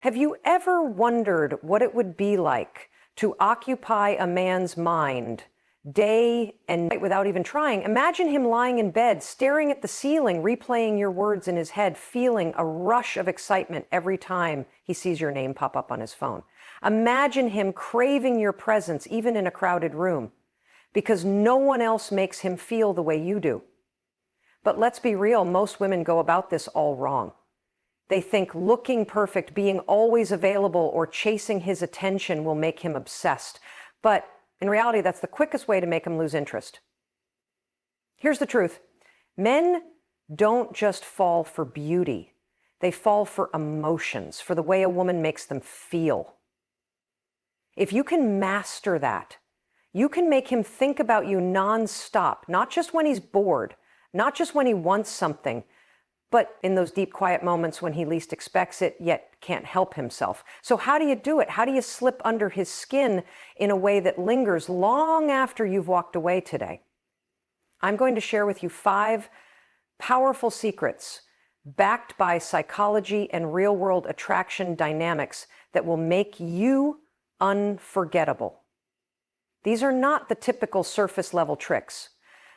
Have you ever wondered what it would be like to occupy a man's mind day and night without even trying? Imagine him lying in bed, staring at the ceiling, replaying your words in his head, feeling a rush of excitement every time he sees your name pop up on his phone. Imagine him craving your presence, even in a crowded room, because no one else makes him feel the way you do. But let's be real, most women go about this all wrong. They think looking perfect, being always available, or chasing his attention will make him obsessed. But in reality, that's the quickest way to make him lose interest. Here's the truth. Men don't just fall for beauty. They fall for emotions, for the way a woman makes them feel. If you can master that, you can make him think about you nonstop, not just when he's bored, not just when he wants something, but in those deep, quiet moments when he least expects it, yet can't help himself. So how do you do it? How do you slip under his skin in a way that lingers long after you've walked away today? I'm going to share with you 5 powerful secrets backed by psychology and real-world attraction dynamics that will make you unforgettable. These are not the typical surface-level tricks.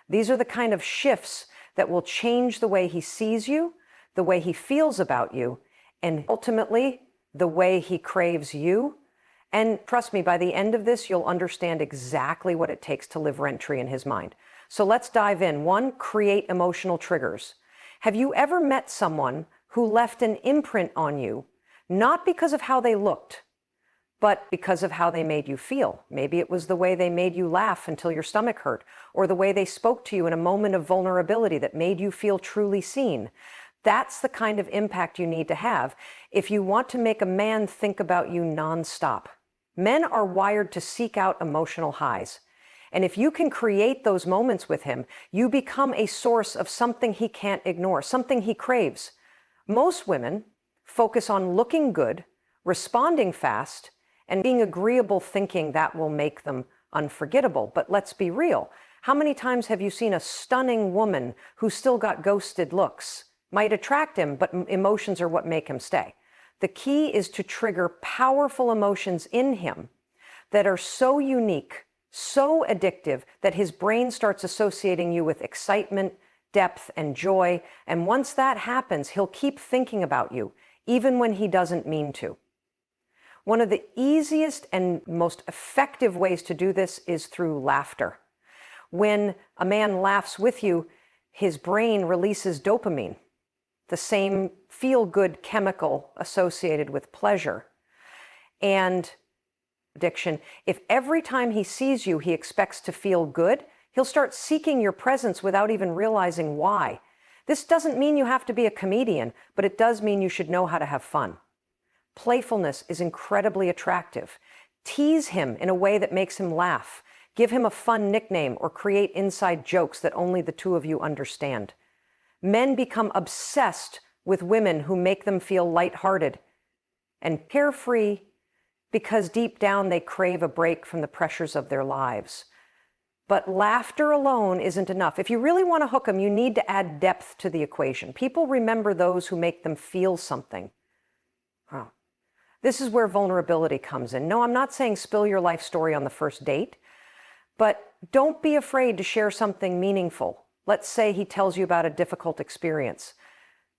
These are the kind of shifts that will change the way he sees you, the way he feels about you, and ultimately, the way he craves you. And trust me, by the end of this, you'll understand exactly what it takes to live rent-free in his mind. So let's dive in. 1, create emotional triggers. Have you ever met someone who left an imprint on you, not because of how they looked, but because of how they made you feel? Maybe it was the way they made you laugh until your stomach hurt, or the way they spoke to you in a moment of vulnerability that made you feel truly seen. That's the kind of impact you need to have if you want to make a man think about you nonstop. Men are wired to seek out emotional highs. And if you can create those moments with him, you become a source of something he can't ignore, something he craves. Most women focus on looking good, responding fast, and being agreeable, thinking that will make them unforgettable. But let's be real. How many times have you seen a stunning woman who still got ghosted looks? Might attract him, but emotions are what make him stay. The key is to trigger powerful emotions in him that are so unique, so addictive, that his brain starts associating you with excitement, depth, and joy. And once that happens, he'll keep thinking about you, even when he doesn't mean to. One of the easiest and most effective ways to do this is through laughter. When a man laughs with you, his brain releases dopamine, the same feel-good chemical associated with pleasure and addiction. If every time he sees you, he expects to feel good, he'll start seeking your presence without even realizing why. This doesn't mean you have to be a comedian, but it does mean you should know how to have fun. Playfulness is incredibly attractive. Tease him in a way that makes him laugh. Give him a fun nickname or create inside jokes that only the two of you understand. Men become obsessed with women who make them feel lighthearted and carefree because deep down they crave a break from the pressures of their lives. But laughter alone isn't enough. If you really want to hook them, you need to add depth to the equation. People remember those who make them feel something. Wow. This is where vulnerability comes in. No, I'm not saying spill your life story on the first date, but don't be afraid to share something meaningful. Let's say he tells you about a difficult experience.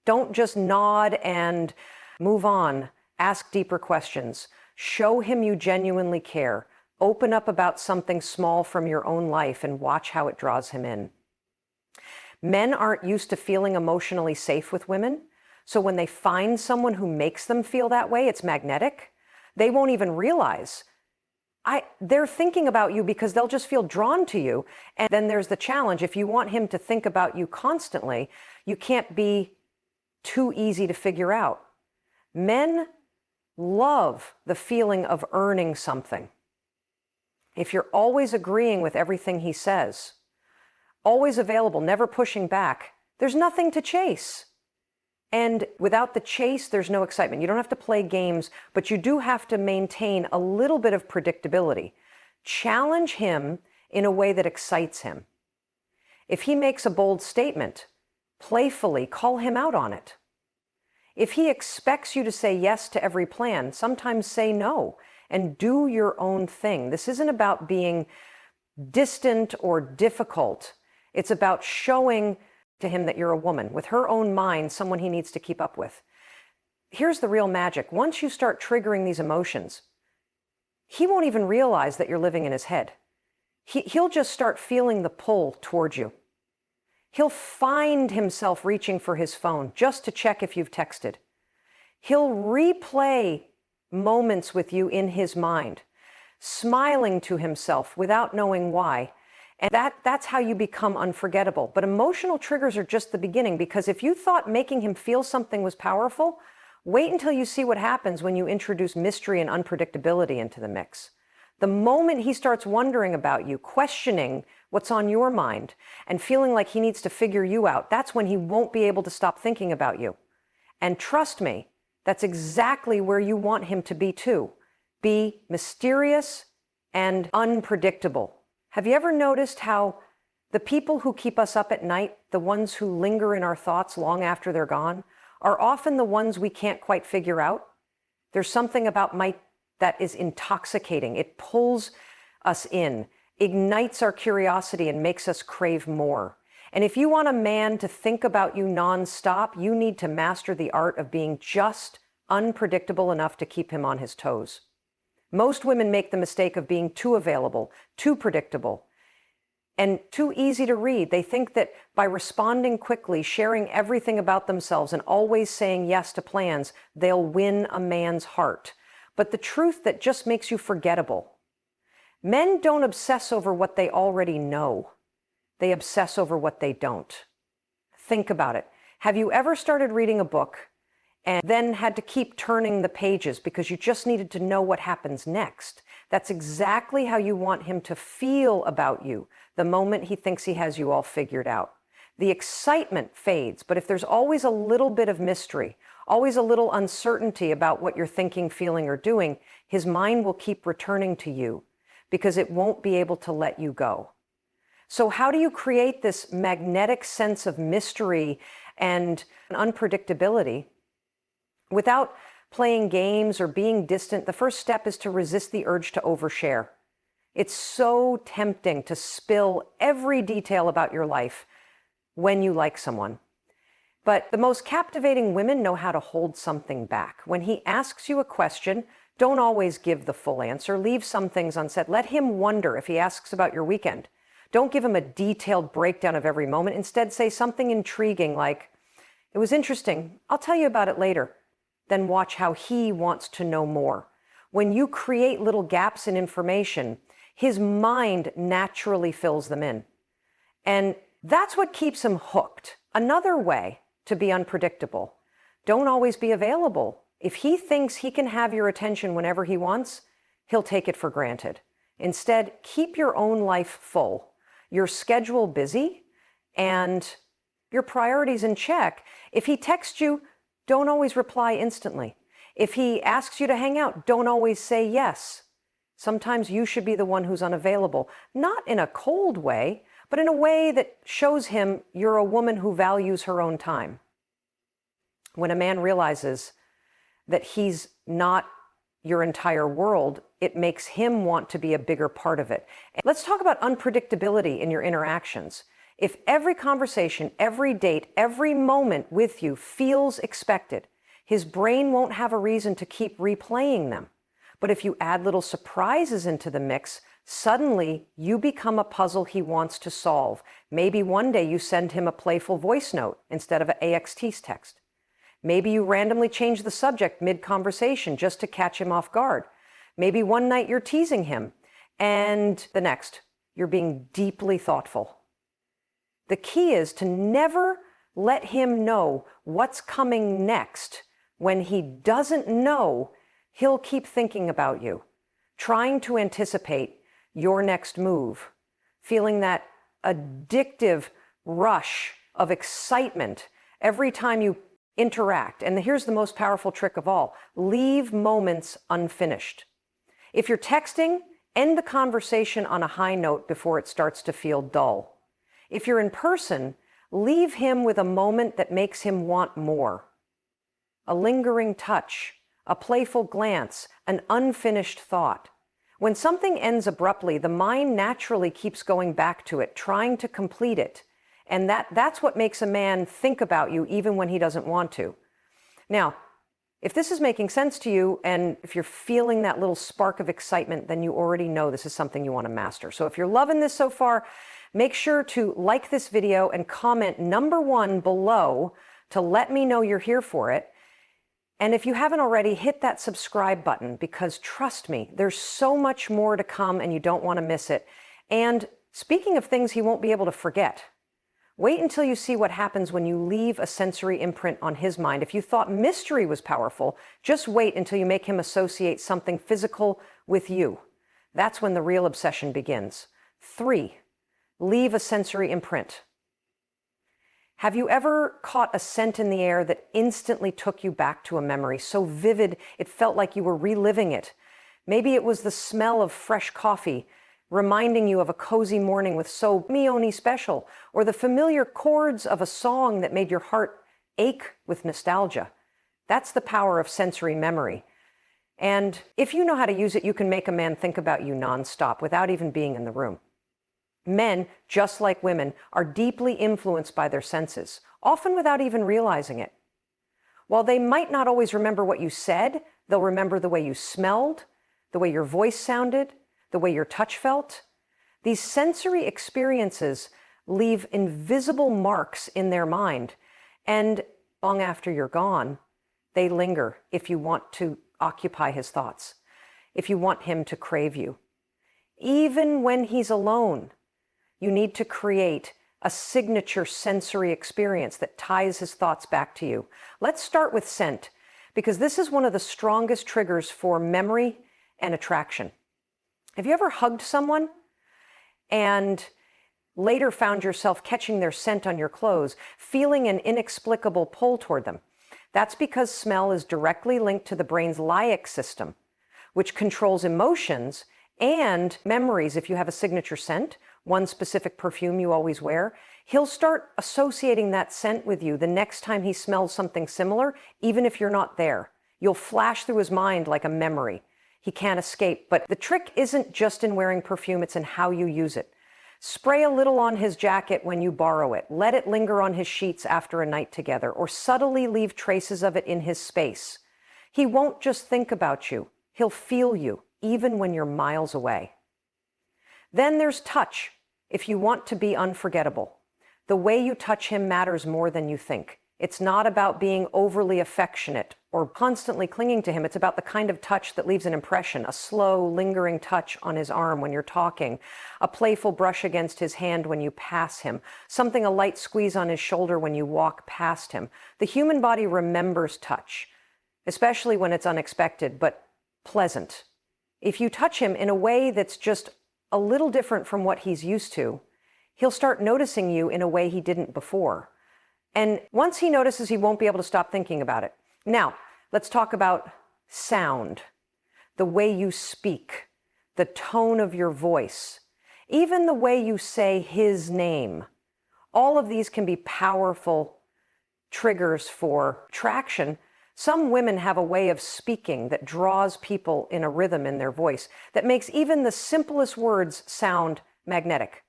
Don't just nod and move on. Ask deeper questions. Show him you genuinely care. Open up about something small from your own life and watch how it draws him in. Men aren't used to feeling emotionally safe with women. So when they find someone who makes them feel that way, it's magnetic. They won't even realize. They're thinking about you because they'll just feel drawn to you. And then there's the challenge. If you want him to think about you constantly, you can't be too easy to figure out. Men love the feeling of earning something. If you're always agreeing with everything he says, always available, never pushing back, there's nothing to chase. And without the chase, there's no excitement. You don't have to play games, but you do have to maintain a little bit of predictability. Challenge him in a way that excites him. If he makes a bold statement, playfully call him out on it. If he expects you to say yes to every plan, sometimes say no and do your own thing. This isn't about being distant or difficult. It's about showing to him that you're a woman with her own mind, someone he needs to keep up with. Here's the real magic. Once you start triggering these emotions, he won't even realize that you're living in his head. He'll just start feeling the pull towards you. He'll find himself reaching for his phone just to check if you've texted. He'll replay moments with you in his mind, smiling to himself without knowing why. And that's how you become unforgettable. But emotional triggers are just the beginning, because if you thought making him feel something was powerful, wait until you see what happens when you introduce mystery and unpredictability into the mix. The moment he starts wondering about you, questioning what's on your mind, and feeling like he needs to figure you out, that's when he won't be able to stop thinking about you. And trust me, that's exactly where you want him to be too. Be mysterious and unpredictable. Have you ever noticed how the people who keep us up at night, the ones who linger in our thoughts long after they're gone, are often the ones we can't quite figure out? There's something about that is intoxicating. It pulls us in, ignites our curiosity, and makes us crave more. And if you want a man to think about you nonstop, you need to master the art of being just unpredictable enough to keep him on his toes. Most women make the mistake of being too available, too predictable, and too easy to read. They think that by responding quickly, sharing everything about themselves, and always saying yes to plans, they'll win a man's heart. But the truth that just makes you forgettable. Men don't obsess over what they already know. They obsess over what they don't. Think about it. Have you ever started reading a book and then had to keep turning the pages because you just needed to know what happens next? That's exactly how you want him to feel about you the moment he thinks he has you all figured out. The excitement fades, but if there's always a little bit of mystery, always a little uncertainty about what you're thinking, feeling, or doing, his mind will keep returning to you because it won't be able to let you go. So how do you create this magnetic sense of mystery and unpredictability without playing games or being distant? The first step is to resist the urge to overshare. It's so tempting to spill every detail about your life when you like someone. But the most captivating women know how to hold something back. When he asks you a question, don't always give the full answer. Leave some things unsaid. Let him wonder if he asks about your weekend. Don't give him a detailed breakdown of every moment. Instead, say something intriguing like, "It was interesting. I'll tell you about it later." Then watch how he wants to know more. When you create little gaps in information, his mind naturally fills them in. And that's what keeps him hooked. Another way to be unpredictable: don't always be available. If he thinks he can have your attention whenever he wants, he'll take it for granted. Instead, keep your own life full, your schedule busy, and your priorities in check. If he texts you, don't always reply instantly. If he asks you to hang out, don't always say yes. Sometimes you should be the one who's unavailable, not in a cold way, but in a way that shows him you're a woman who values her own time. When a man realizes that he's not your entire world, it makes him want to be a bigger part of it. And let's talk about unpredictability in your interactions. If every conversation, every date, every moment with you feels expected, his brain won't have a reason to keep replaying them. But if you add little surprises into the mix, suddenly you become a puzzle he wants to solve. Maybe one day you send him a playful voice note instead of an AXT text. Maybe you randomly change the subject mid-conversation just to catch him off guard. Maybe one night you're teasing him, and the next, you're being deeply thoughtful. The key is to never let him know what's coming next. When he doesn't know, he'll keep thinking about you, trying to anticipate your next move, feeling that addictive rush of excitement every time you interact. And here's the most powerful trick of all: leave moments unfinished. If you're texting, end the conversation on a high note before it starts to feel dull. If you're in person, leave him with a moment that makes him want more. a lingering touch, a playful glance, an unfinished thought. When something ends abruptly, the mind naturally keeps going back to it, trying to complete it. And that's what makes a man think about you even when he doesn't want to. Now, if this is making sense to you and if you're feeling that little spark of excitement, then you already know this is something you want to master. So if you're loving this so far, make sure to like this video and comment number 1 below to let me know you're here for it. And if you haven't already, hit that subscribe button, because trust me, there's so much more to come and you don't want to miss it. And speaking of things he won't be able to forget, wait until you see what happens when you leave a sensory imprint on his mind. If you thought mystery was powerful, just wait until you make him associate something physical with you. That's when the real obsession begins. 3, leave a sensory imprint. Have you ever caught a scent in the air that instantly took you back to a memory, so vivid it felt like you were reliving it? Maybe it was the smell of fresh coffee, reminding you of a cozy morning with So Me Only Special, or the familiar chords of a song that made your heart ache with nostalgia. That's the power of sensory memory. And if you know how to use it, you can make a man think about you nonstop without even being in the room. Men, just like women, are deeply influenced by their senses, often without even realizing it. While they might not always remember what you said, they'll remember the way you smelled, the way your voice sounded, the way your touch felt. These sensory experiences leave invisible marks in their mind, and long after you're gone, they linger if you want to occupy his thoughts, if you want him to crave you. Even when he's alone, you need to create a signature sensory experience that ties his thoughts back to you. Let's start with scent, because this is one of the strongest triggers for memory and attraction. Have you ever hugged someone and later found yourself catching their scent on your clothes, feeling an inexplicable pull toward them? That's because smell is directly linked to the brain's limbic system, which controls emotions and memories. If you have a signature scent, one specific perfume you always wear, he'll start associating that scent with you the next time he smells something similar, even if you're not there. You'll flash through his mind like a memory. He can't escape. But the trick isn't just in wearing perfume, it's in how you use it. Spray a little on his jacket when you borrow it. Let it linger on his sheets after a night together, or subtly leave traces of it in his space. He won't just think about you. He'll feel you, even when you're miles away. Then there's touch. If you want to be unforgettable, the way you touch him matters more than you think. It's not about being overly affectionate or constantly clinging to him. It's about the kind of touch that leaves an impression, a slow, lingering touch on his arm when you're talking, a playful brush against his hand when you pass him, something a light squeeze on his shoulder when you walk past him. The human body remembers touch, especially when it's unexpected, but pleasant. If you touch him in a way that's just a little different from what he's used to, he'll start noticing you in a way he didn't before. And once he notices, he won't be able to stop thinking about it. Now, let's talk about sound, the way you speak, the tone of your voice, even the way you say his name. All of these can be powerful triggers for attraction. Some women have a way of speaking that draws people in a rhythm in their voice that makes even the simplest words sound magnetic.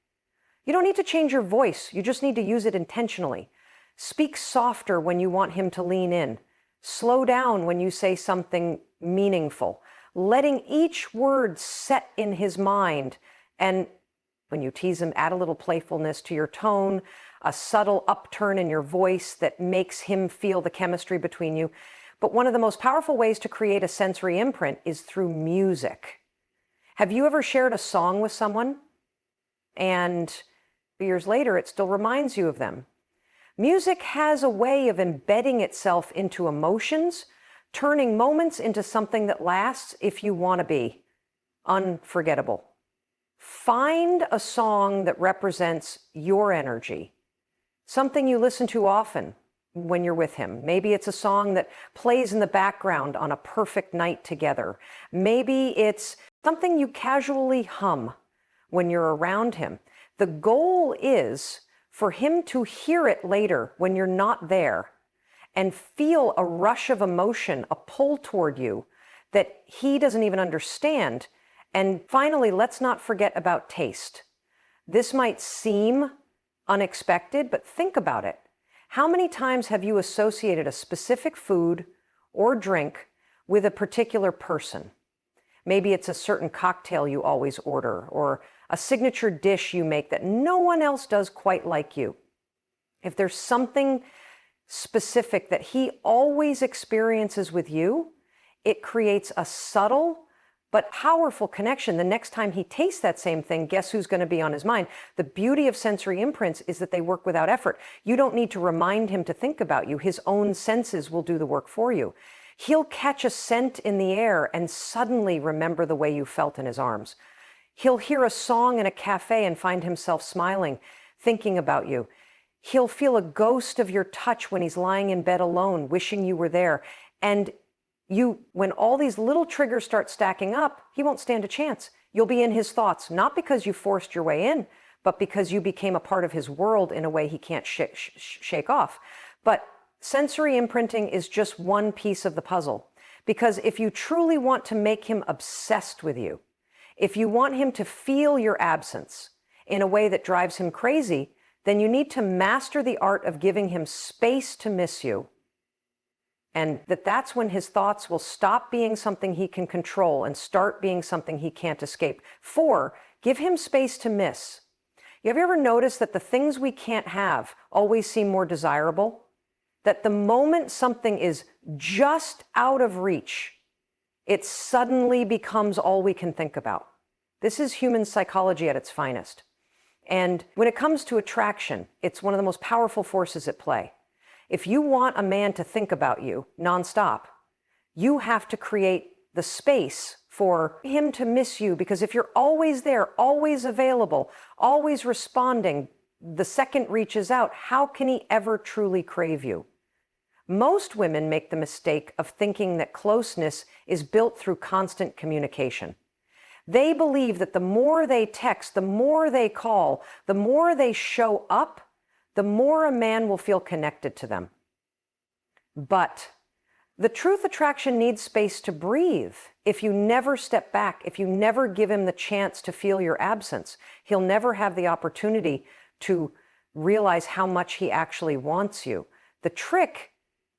You don't need to change your voice. You just need to use it intentionally. Speak softer when you want him to lean in. Slow down when you say something meaningful, letting each word set in his mind. And when you tease him, add a little playfulness to your tone, a subtle upturn in your voice that makes him feel the chemistry between you. But one of the most powerful ways to create a sensory imprint is through music. Have you ever shared a song with someone and years later it still reminds you of them? Music has a way of embedding itself into emotions, turning moments into something that lasts if you want to be unforgettable. Find a song that represents your energy, something you listen to often when you're with him. Maybe it's a song that plays in the background on a perfect night together. Maybe it's something you casually hum when you're around him. The goal is for him to hear it later when you're not there and feel a rush of emotion, a pull toward you that he doesn't even understand. And finally, let's not forget about taste. This might seem unexpected, but think about it. How many times have you associated a specific food or drink with a particular person? Maybe it's a certain cocktail you always order, or a signature dish you make that no one else does quite like you. If there's something specific that he always experiences with you, it creates a subtle but powerful connection. The next time he tastes that same thing, guess who's going to be on his mind? The beauty of sensory imprints is that they work without effort. You don't need to remind him to think about you. His own senses will do the work for you. He'll catch a scent in the air and suddenly remember the way you felt in his arms. He'll hear a song in a cafe and find himself smiling, thinking about you. He'll feel a ghost of your touch when he's lying in bed alone, wishing you were there. And when all these little triggers start stacking up, he won't stand a chance. You'll be in his thoughts, not because you forced your way in, but because you became a part of his world in a way he can't shake off. But sensory imprinting is just one piece of the puzzle. Because if you truly want to make him obsessed with you, if you want him to feel your absence in a way that drives him crazy, then you need to master the art of giving him space to miss you. And that's when his thoughts will stop being something he can control and start being something he can't escape. 4, give him space to miss. Have you ever noticed that the things we can't have always seem more desirable? That the moment something is just out of reach, it suddenly becomes all we can think about. This is human psychology at its finest. And when it comes to attraction, it's one of the most powerful forces at play. If you want a man to think about you nonstop, you have to create the space for him to miss you, because if you're always there, always available, always responding, the second reaches out, how can he ever truly crave you? Most women make the mistake of thinking that closeness is built through constant communication. They believe that the more they text, the more they call, the more they show up, the more a man will feel connected to them. But the truth attraction needs space to breathe. If you never step back, if you never give him the chance to feel your absence, he'll never have the opportunity to realize how much he actually wants you. The trick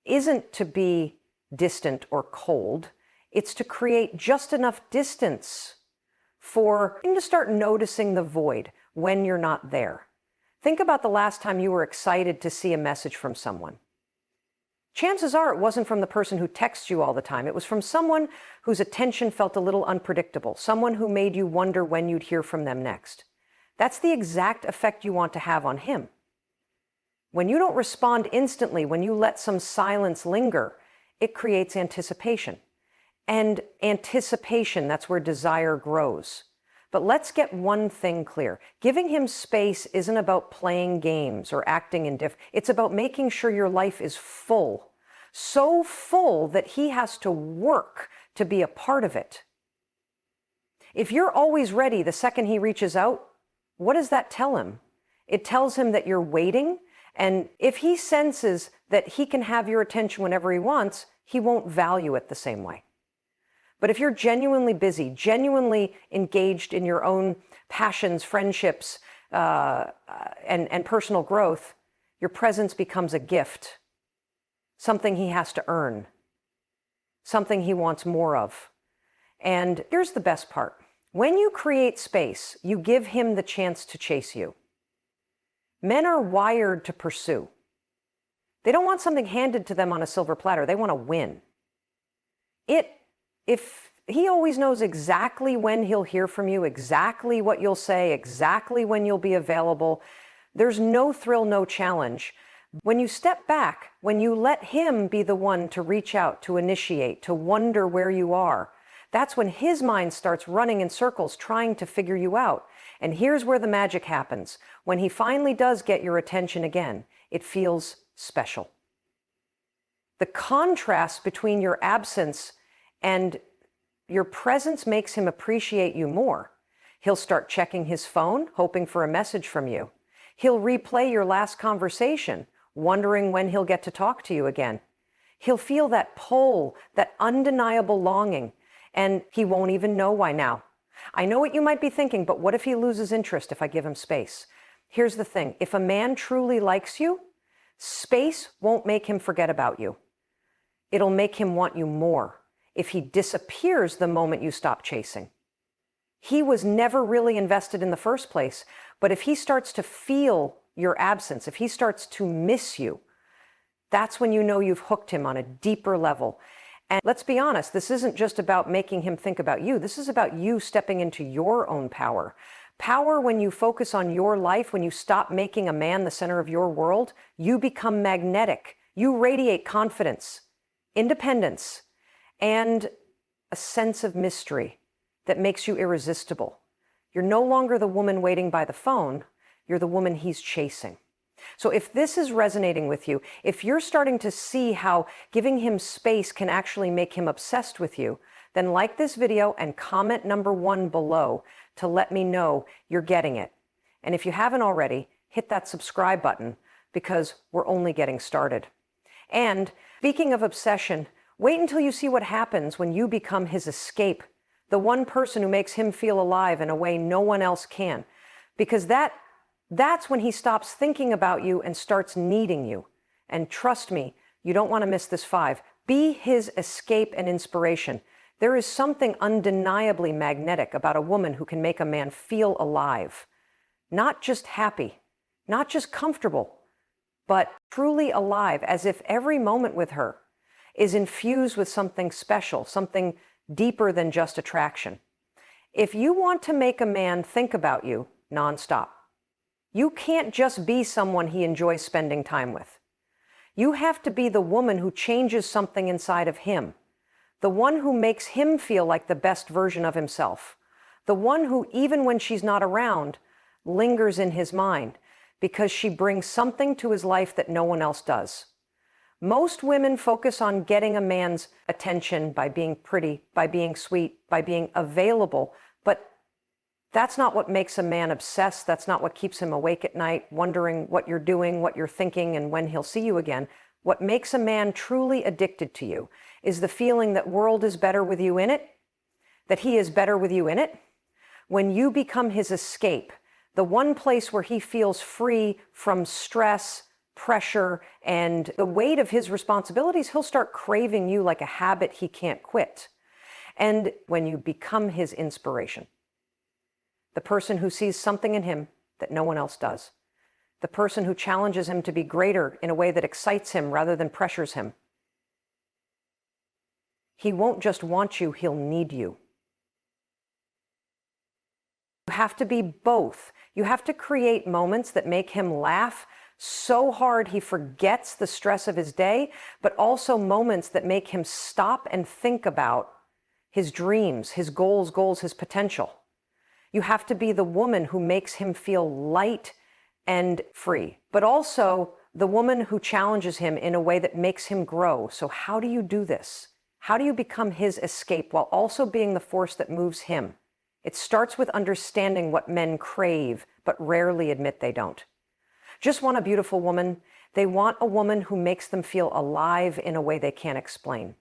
isn't to be distant or cold. It's to create just enough distance for him to start noticing the void when you're not there. Think about the last time you were excited to see a message from someone. Chances are it wasn't from the person who texts you all the time. It was from someone whose attention felt a little unpredictable, someone who made you wonder when you'd hear from them next. That's the exact effect you want to have on him. When you don't respond instantly, when you let some silence linger, it creates anticipation. And anticipation, that's where desire grows. But let's get one thing clear. Giving him space isn't about playing games or acting indifferent. It's about making sure your life is full. So full that he has to work to be a part of it. If you're always ready the second he reaches out, what does that tell him? It tells him that you're waiting, and if he senses that he can have your attention whenever he wants, he won't value it the same way. But if you're genuinely busy, genuinely engaged in your own passions, friendships, and personal growth, your presence becomes a gift, something he has to earn, something he wants more of. And here's the best part. When you create space, you give him the chance to chase you. Men are wired to pursue. They don't want something handed to them on a silver platter. They want to win. If he always knows exactly when he'll hear from you, exactly what you'll say, exactly when you'll be available, there's no thrill, no challenge. When you step back, when you let him be the one to reach out, to initiate, to wonder where you are, that's when his mind starts running in circles trying to figure you out. And here's where the magic happens. When he finally does get your attention again, it feels special. The contrast between your absence and your presence makes him appreciate you more. He'll start checking his phone, hoping for a message from you. He'll replay your last conversation, wondering when he'll get to talk to you again. He'll feel that pull, that undeniable longing, and he won't even know why now. I know what you might be thinking, but what if he loses interest if I give him space? Here's the thing. If a man truly likes you, space won't make him forget about you. It'll make him want you more if he disappears the moment you stop chasing. He was never really invested in the first place, but if he starts to feel your absence, if he starts to miss you, that's when you know you've hooked him on a deeper level. And let's be honest, this isn't just about making him think about you. This is about you stepping into your own power. Power when you focus on your life, when you stop making a man the center of your world, you become magnetic. You radiate confidence, independence, and a sense of mystery that makes you irresistible. You're no longer the woman waiting by the phone. You're the woman he's chasing. So if this is resonating with you, if you're starting to see how giving him space can actually make him obsessed with you, then like this video and comment number 1 below to let me know you're getting it. And if you haven't already, hit that subscribe button because we're only getting started. And speaking of obsession, wait until you see what happens when you become his escape, the one person who makes him feel alive in a way no one else can. Because that's when he stops thinking about you and starts needing you. And trust me, you don't want to miss this 5. Be his escape and inspiration. There is something undeniably magnetic about a woman who can make a man feel alive. Not just happy, not just comfortable, but truly alive, as if every moment with her is infused with something special, something deeper than just attraction. If you want to make a man think about you nonstop, you can't just be someone he enjoys spending time with. You have to be the woman who changes something inside of him, the one who makes him feel like the best version of himself, the one who, even when she's not around, lingers in his mind because she brings something to his life that no one else does. Most women focus on getting a man's attention by being pretty, by being sweet, by being available, but that's not what makes a man obsessed. That's not what keeps him awake at night, wondering what you're doing, what you're thinking, and when he'll see you again. What makes a man truly addicted to you is the feeling that world is better with you in it, that he is better with you in it. When you become his escape, the one place where he feels free from stress, pressure, and the weight of his responsibilities, he'll start craving you like a habit he can't quit. And when you become his inspiration, the person who sees something in him that no one else does, the person who challenges him to be greater in a way that excites him rather than pressures him, he won't just want you, he'll need you. You have to be both. You have to create moments that make him laugh so hard he forgets the stress of his day, but also moments that make him stop and think about his dreams, his goals, his potential. You have to be the woman who makes him feel light and free, but also the woman who challenges him in a way that makes him grow. So how do you do this? How do you become his escape while also being the force that moves him? It starts with understanding what men crave, but rarely admit they don't. Just want a beautiful woman. They want a woman who makes them feel alive in a way they can't explain.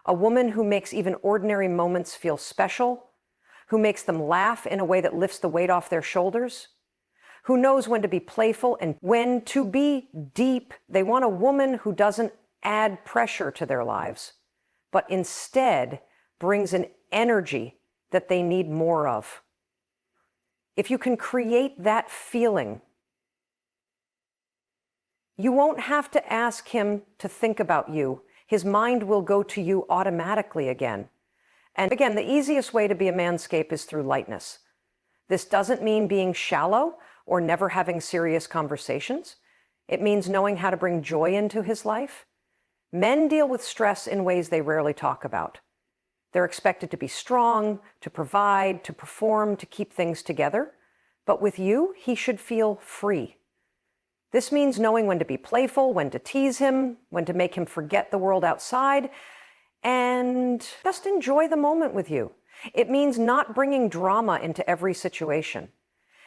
A woman who makes even ordinary moments feel special, who makes them laugh in a way that lifts the weight off their shoulders, who knows when to be playful and when to be deep. They want a woman who doesn't add pressure to their lives, but instead brings an energy that they need more of. If you can create that feeling, you won't have to ask him to think about you. His mind will go to you automatically again. And again, the easiest way to be a manscape is through lightness. This doesn't mean being shallow or never having serious conversations. It means knowing how to bring joy into his life. Men deal with stress in ways they rarely talk about. They're expected to be strong, to provide, to perform, to keep things together. But with you, he should feel free. This means knowing when to be playful, when to tease him, when to make him forget the world outside, and just enjoy the moment with you. It means not bringing drama into every situation,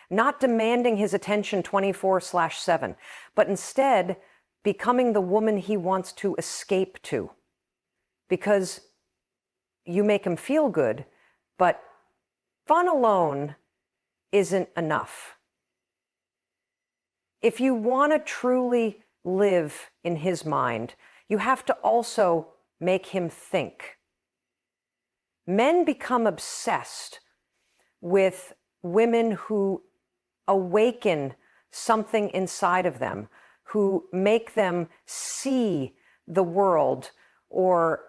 not demanding his attention 24/7, but instead becoming the woman he wants to escape to, because you make him feel good, but fun alone isn't enough. If you want to truly live in his mind, you have to also make him think. Men become obsessed with women who awaken something inside of them, who make them see the world or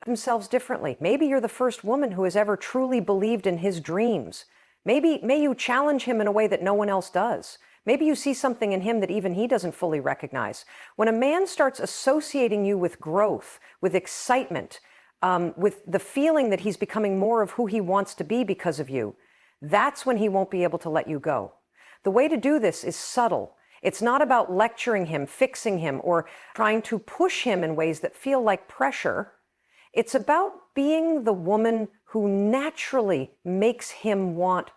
themselves differently. Maybe you're the first woman who has ever truly believed in his dreams. May you challenge him in a way that no one else does. Maybe you see something in him that even he doesn't fully recognize. When a man starts associating you with growth, with excitement, with the feeling that he's becoming more of who he wants to be because of you, that's when he won't be able to let you go. The way to do this is subtle. It's not about lecturing him, fixing him, or trying to push him in ways that feel like pressure. It's about being the woman who naturally makes him want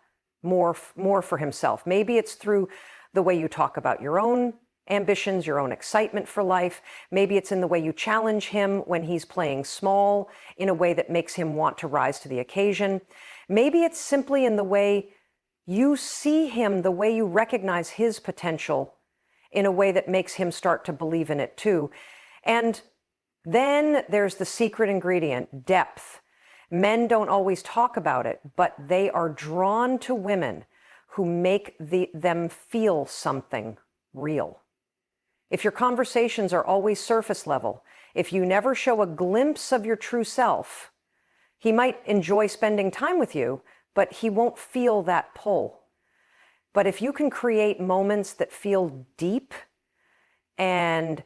more for himself. Maybe it's through the way you talk about your own ambitions, your own excitement for life. Maybe it's in the way you challenge him when he's playing small in a way that makes him want to rise to the occasion. Maybe it's simply in the way you see him, the way you recognize his potential in a way that makes him start to believe in it too. And then there's the secret ingredient, depth. Men don't always talk about it, but they are drawn to women who make them feel something real. If your conversations are always surface level, if you never show a glimpse of your true self, he might enjoy spending time with you, but he won't feel that pull. But if you can create moments that feel deep and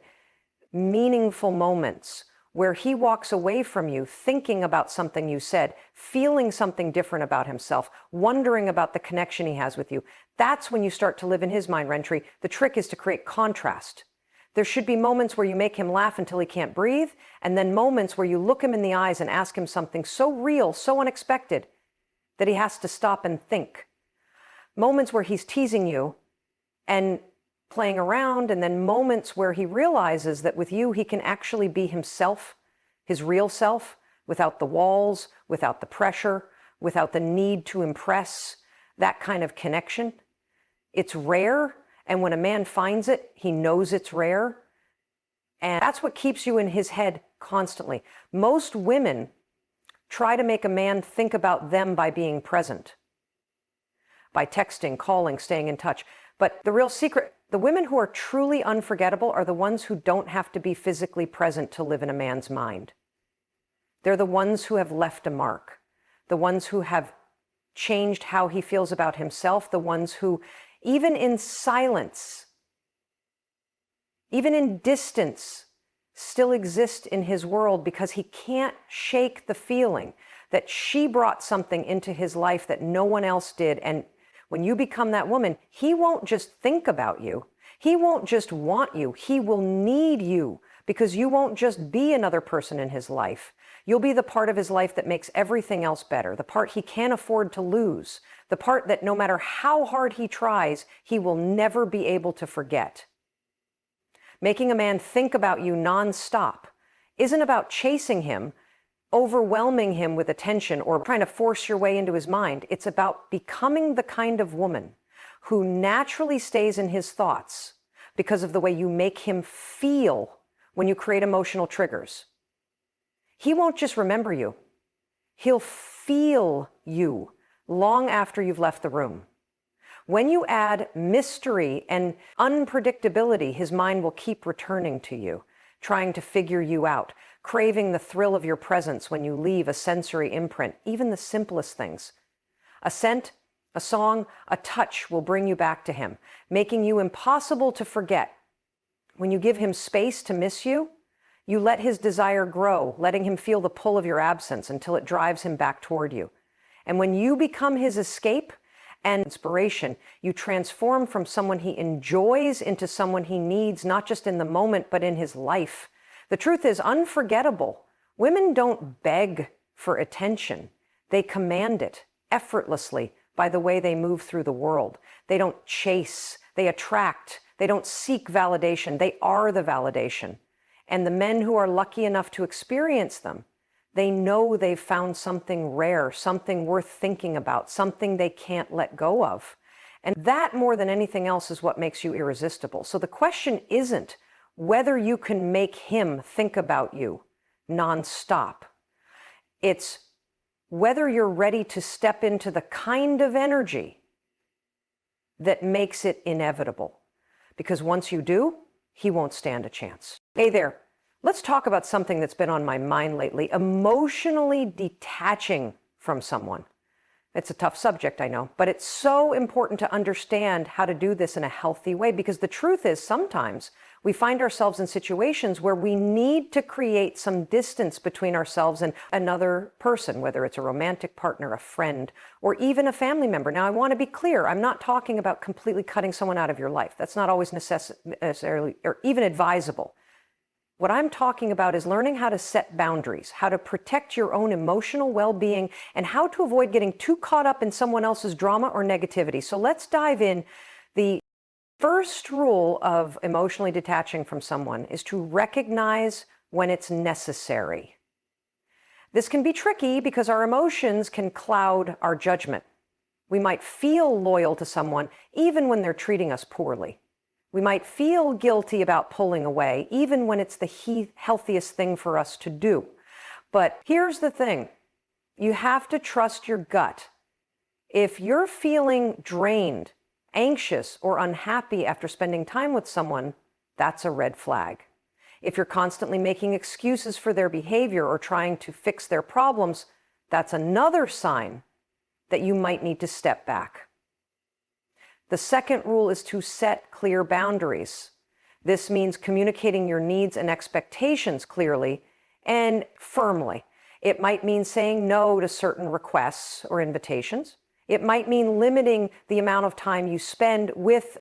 meaningful moments where he walks away from you thinking about something you said, feeling something different about himself, wondering about the connection he has with you, that's when you start to live in his mind, Rentry. The trick is to create contrast. There should be moments where you make him laugh until he can't breathe, and then moments where you look him in the eyes and ask him something so real, so unexpected, that he has to stop and think. Moments where he's teasing you and playing around, and then moments where he realizes that with you, he can actually be himself, his real self, without the walls, without the pressure, without the need to impress, that kind of connection. It's rare, and when a man finds it, he knows it's rare, and that's what keeps you in his head constantly. Most women try to make a man think about them by being present, by texting, calling, staying in touch. But the real secret, the women who are truly unforgettable are the ones who don't have to be physically present to live in a man's mind. They're the ones who have left a mark, the ones who have changed how he feels about himself, the ones who, even in silence, even in distance, still exist in his world because he can't shake the feeling that she brought something into his life that no one else did. And when you become that woman, he won't just think about you. He won't just want you. He will need you, because you won't just be another person in his life. You'll be the part of his life that makes everything else better, the part he can't afford to lose, the part that no matter how hard he tries, he will never be able to forget. Making a man think about you nonstop isn't about chasing him, overwhelming him with attention, or trying to force your way into his mind. It's about becoming the kind of woman who naturally stays in his thoughts because of the way you make him feel when you create emotional triggers. He won't just remember you. He'll feel you long after you've left the room. When you add mystery and unpredictability, his mind will keep returning to you, trying to figure you out, craving the thrill of your presence when you leave a sensory imprint, even the simplest things. A scent, a song, a touch will bring you back to him, making you impossible to forget. When you give him space to miss you, you let his desire grow, letting him feel the pull of your absence until it drives him back toward you. And when you become his escape and inspiration, you transform from someone he enjoys into someone he needs, not just in the moment, but in his life. The truth is, unforgettable. Women don't beg for attention. They command it effortlessly by the way they move through the world. They don't chase. They attract. They don't seek validation. They are the validation. And the men who are lucky enough to experience them, they know they've found something rare, something worth thinking about, something they can't let go of. And that, more than anything else, is what makes you irresistible. So the question isn't whether you can make him think about you nonstop. It's whether you're ready to step into the kind of energy that makes it inevitable. Because once you do, he won't stand a chance. Hey there. Let's talk about something that's been on my mind lately: emotionally detaching from someone. It's a tough subject, I know, but it's so important to understand how to do this in a healthy way, because the truth is sometimes we find ourselves in situations where we need to create some distance between ourselves and another person, whether it's a romantic partner, a friend, or even a family member. Now, I want to be clear. I'm not talking about completely cutting someone out of your life. That's not always necessarily or even advisable. What I'm talking about is learning how to set boundaries, how to protect your own emotional well-being, and how to avoid getting too caught up in someone else's drama or negativity. So let's dive in. The first rule of emotionally detaching from someone is to recognize when it's necessary. This can be tricky because our emotions can cloud our judgment. We might feel loyal to someone even when they're treating us poorly. We might feel guilty about pulling away, even when it's the healthiest thing for us to do. But here's the thing. You have to trust your gut. If you're feeling drained, anxious, or unhappy after spending time with someone, that's a red flag. If you're constantly making excuses for their behavior or trying to fix their problems, that's another sign that you might need to step back. The second rule is to set clear boundaries. This means communicating your needs and expectations clearly and firmly. It might mean saying no to certain requests or invitations. It might mean limiting the amount of time you spend with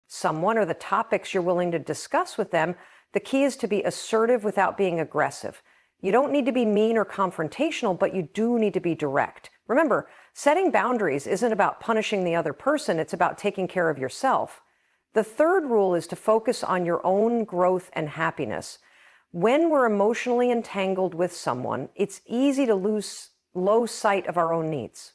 someone or the topics you're willing to discuss with them. The key is to be assertive without being aggressive. You don't need to be mean or confrontational, but you do need to be direct. Remember, setting boundaries isn't about punishing the other person, it's about taking care of yourself. The third rule is to focus on your own growth and happiness. When we're emotionally entangled with someone, it's easy to lose sight of our own needs.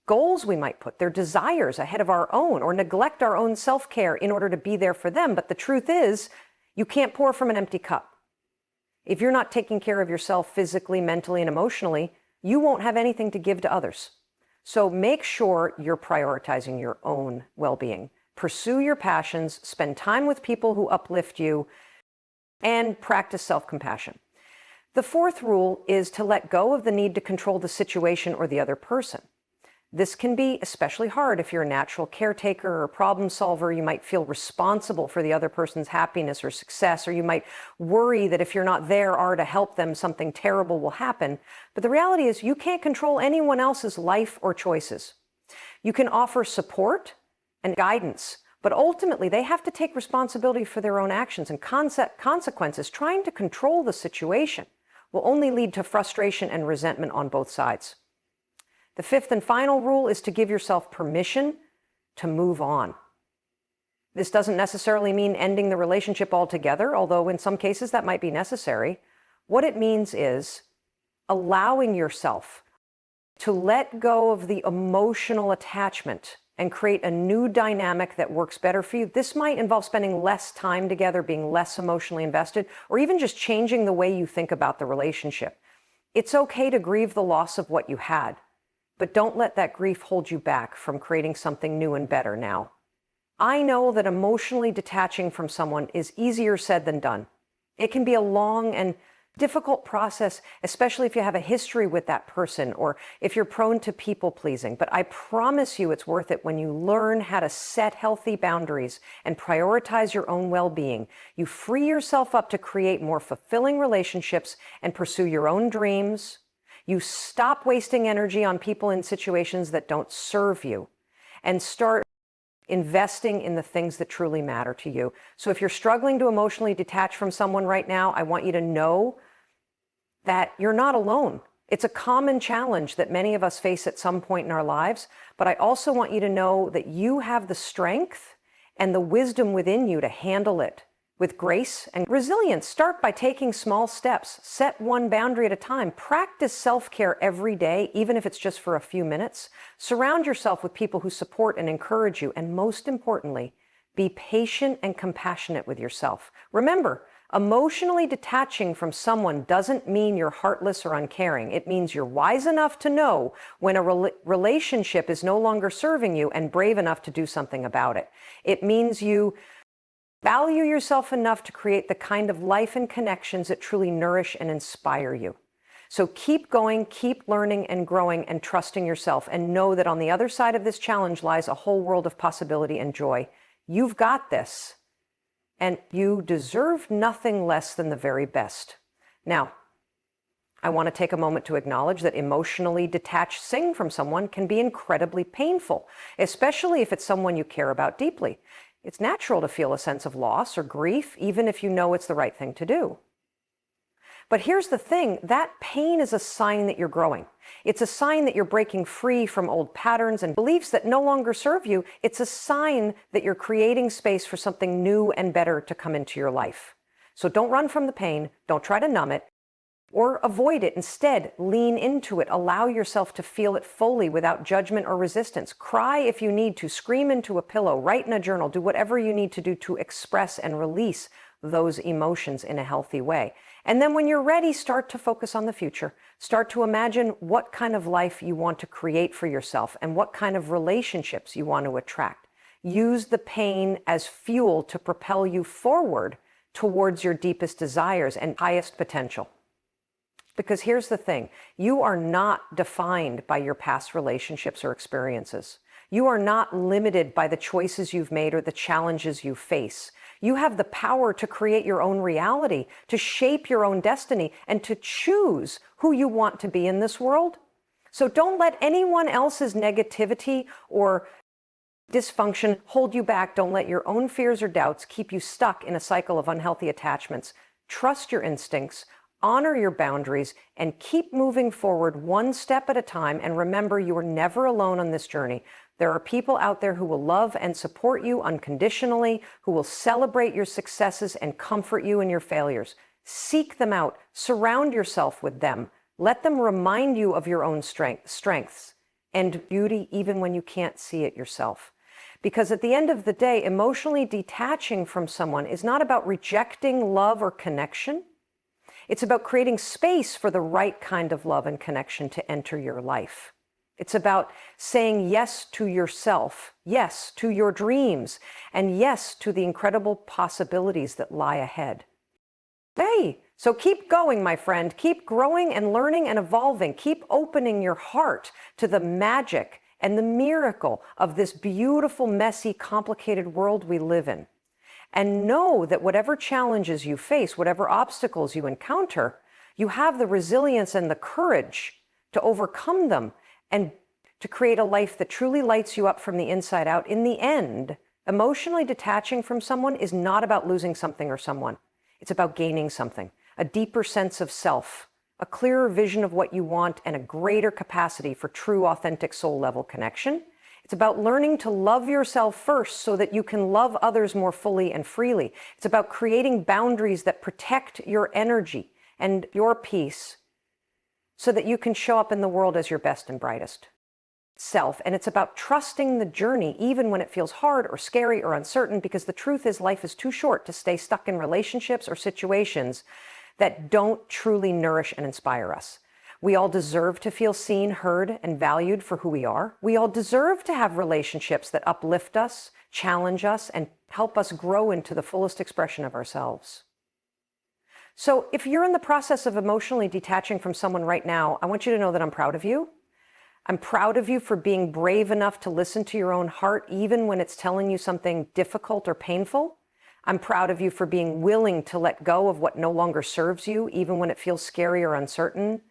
Goals we might put, their desires ahead of our own, or neglect our own self-care in order to be there for them. But the truth is, you can't pour from an empty cup. If you're not taking care of yourself physically, mentally, and emotionally, you won't have anything to give to others. So make sure you're prioritizing your own well-being. Pursue your passions, spend time with people who uplift you, and practice self-compassion. The fourth rule is to let go of the need to control the situation or the other person. This can be especially hard if you're a natural caretaker or problem solver. You might feel responsible for the other person's happiness or success, or you might worry that if you're not there or to help them, something terrible will happen. But the reality is you can't control anyone else's life or choices. You can offer support and guidance, but ultimately they have to take responsibility for their own actions and consequences. Trying to control the situation will only lead to frustration and resentment on both sides. The fifth and final rule is to give yourself permission to move on. This doesn't necessarily mean ending the relationship altogether, although in some cases that might be necessary. What it means is allowing yourself to let go of the emotional attachment and create a new dynamic that works better for you. This might involve spending less time together, being less emotionally invested, or even just changing the way you think about the relationship. It's okay to grieve the loss of what you had, but don't let that grief hold you back from creating something new and better now. I know that emotionally detaching from someone is easier said than done. It can be a long and difficult process, especially if you have a history with that person or if you're prone to people pleasing. But I promise you it's worth it when you learn how to set healthy boundaries and prioritize your own well-being. You free yourself up to create more fulfilling relationships and pursue your own dreams. You stop wasting energy on people in situations that don't serve you and start investing in the things that truly matter to you. So if you're struggling to emotionally detach from someone right now, I want you to know that you're not alone. It's a common challenge that many of us face at some point in our lives, but I also want you to know that you have the strength and the wisdom within you to handle it with grace and resilience. Start by taking small steps. Set one boundary at a time. Practice self-care every day, even if it's just for a few minutes. Surround yourself with people who support and encourage you. And most importantly, be patient and compassionate with yourself. Remember, emotionally detaching from someone doesn't mean you're heartless or uncaring. It means you're wise enough to know when a relationship is no longer serving you and brave enough to do something about it. It means you value yourself enough to create the kind of life and connections that truly nourish and inspire you. So keep going, keep learning and growing and trusting yourself, and know that on the other side of this challenge lies a whole world of possibility and joy. You've got this, and you deserve nothing less than the very best. Now, I want to take a moment to acknowledge that emotionally detaching from someone can be incredibly painful, especially if it's someone you care about deeply. It's natural to feel a sense of loss or grief, even if you know it's the right thing to do. But here's the thing, that pain is a sign that you're growing. It's a sign that you're breaking free from old patterns and beliefs that no longer serve you. It's a sign that you're creating space for something new and better to come into your life. So don't run from the pain, don't try to numb it or avoid it. Instead, lean into it. Allow yourself to feel it fully without judgment or resistance. Cry if you need to, scream into a pillow, write in a journal, do whatever you need to do to express and release those emotions in a healthy way. And then when you're ready, start to focus on the future. Start to imagine what kind of life you want to create for yourself and what kind of relationships you want to attract. Use the pain as fuel to propel you forward towards your deepest desires and highest potential. Because here's the thing, you are not defined by your past relationships or experiences. You are not limited by the choices you've made or the challenges you face. You have the power to create your own reality, to shape your own destiny, and to choose who you want to be in this world. So don't let anyone else's negativity or dysfunction hold you back. Don't let your own fears or doubts keep you stuck in a cycle of unhealthy attachments. Trust your instincts. Honor your boundaries and keep moving forward one step at a time. And remember, you are never alone on this journey. There are people out there who will love and support you unconditionally, who will celebrate your successes and comfort you in your failures. Seek them out. Surround yourself with them. Let them remind you of your own strengths and beauty, even when you can't see it yourself. Because at the end of the day, emotionally detaching from someone is not about rejecting love or connection. It's about creating space for the right kind of love and connection to enter your life. It's about saying yes to yourself, yes to your dreams, and yes to the incredible possibilities that lie ahead. Hey, so keep going, my friend. Keep growing and learning and evolving. Keep opening your heart to the magic and the miracle of this beautiful, messy, complicated world we live in. And know that whatever challenges you face, whatever obstacles you encounter, you have the resilience and the courage to overcome them and to create a life that truly lights you up from the inside out. In the end, emotionally detaching from someone is not about losing something or someone. It's about gaining something, a deeper sense of self, a clearer vision of what you want, and a greater capacity for true, authentic soul-level connection. It's about learning to love yourself first so that you can love others more fully and freely. It's about creating boundaries that protect your energy and your peace so that you can show up in the world as your best and brightest self. And it's about trusting the journey even when it feels hard or scary or uncertain, because the truth is life is too short to stay stuck in relationships or situations that don't truly nourish and inspire us. We all deserve to feel seen, heard, and valued for who we are. We all deserve to have relationships that uplift us, challenge us, and help us grow into the fullest expression of ourselves. So if you're in the process of emotionally detaching from someone right now, I want you to know that I'm proud of you. I'm proud of you for being brave enough to listen to your own heart, even when it's telling you something difficult or painful. I'm proud of you for being willing to let go of what no longer serves you, even when it feels scary or uncertain.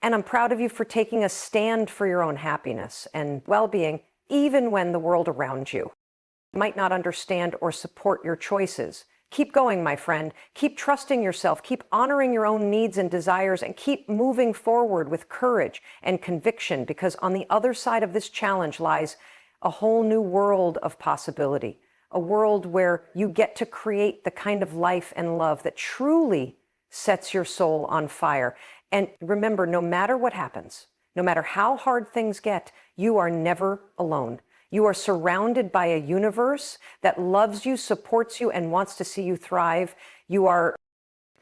And I'm proud of you for taking a stand for your own happiness and well-being, even when the world around you might not understand or support your choices. Keep going, my friend. Keep trusting yourself. Keep honoring your own needs and desires, and keep moving forward with courage and conviction, because on the other side of this challenge lies a whole new world of possibility, a world where you get to create the kind of life and love that truly sets your soul on fire. And remember, no matter what happens, no matter how hard things get, you are never alone. You are surrounded by a universe that loves you, supports you, and wants to see you thrive. You are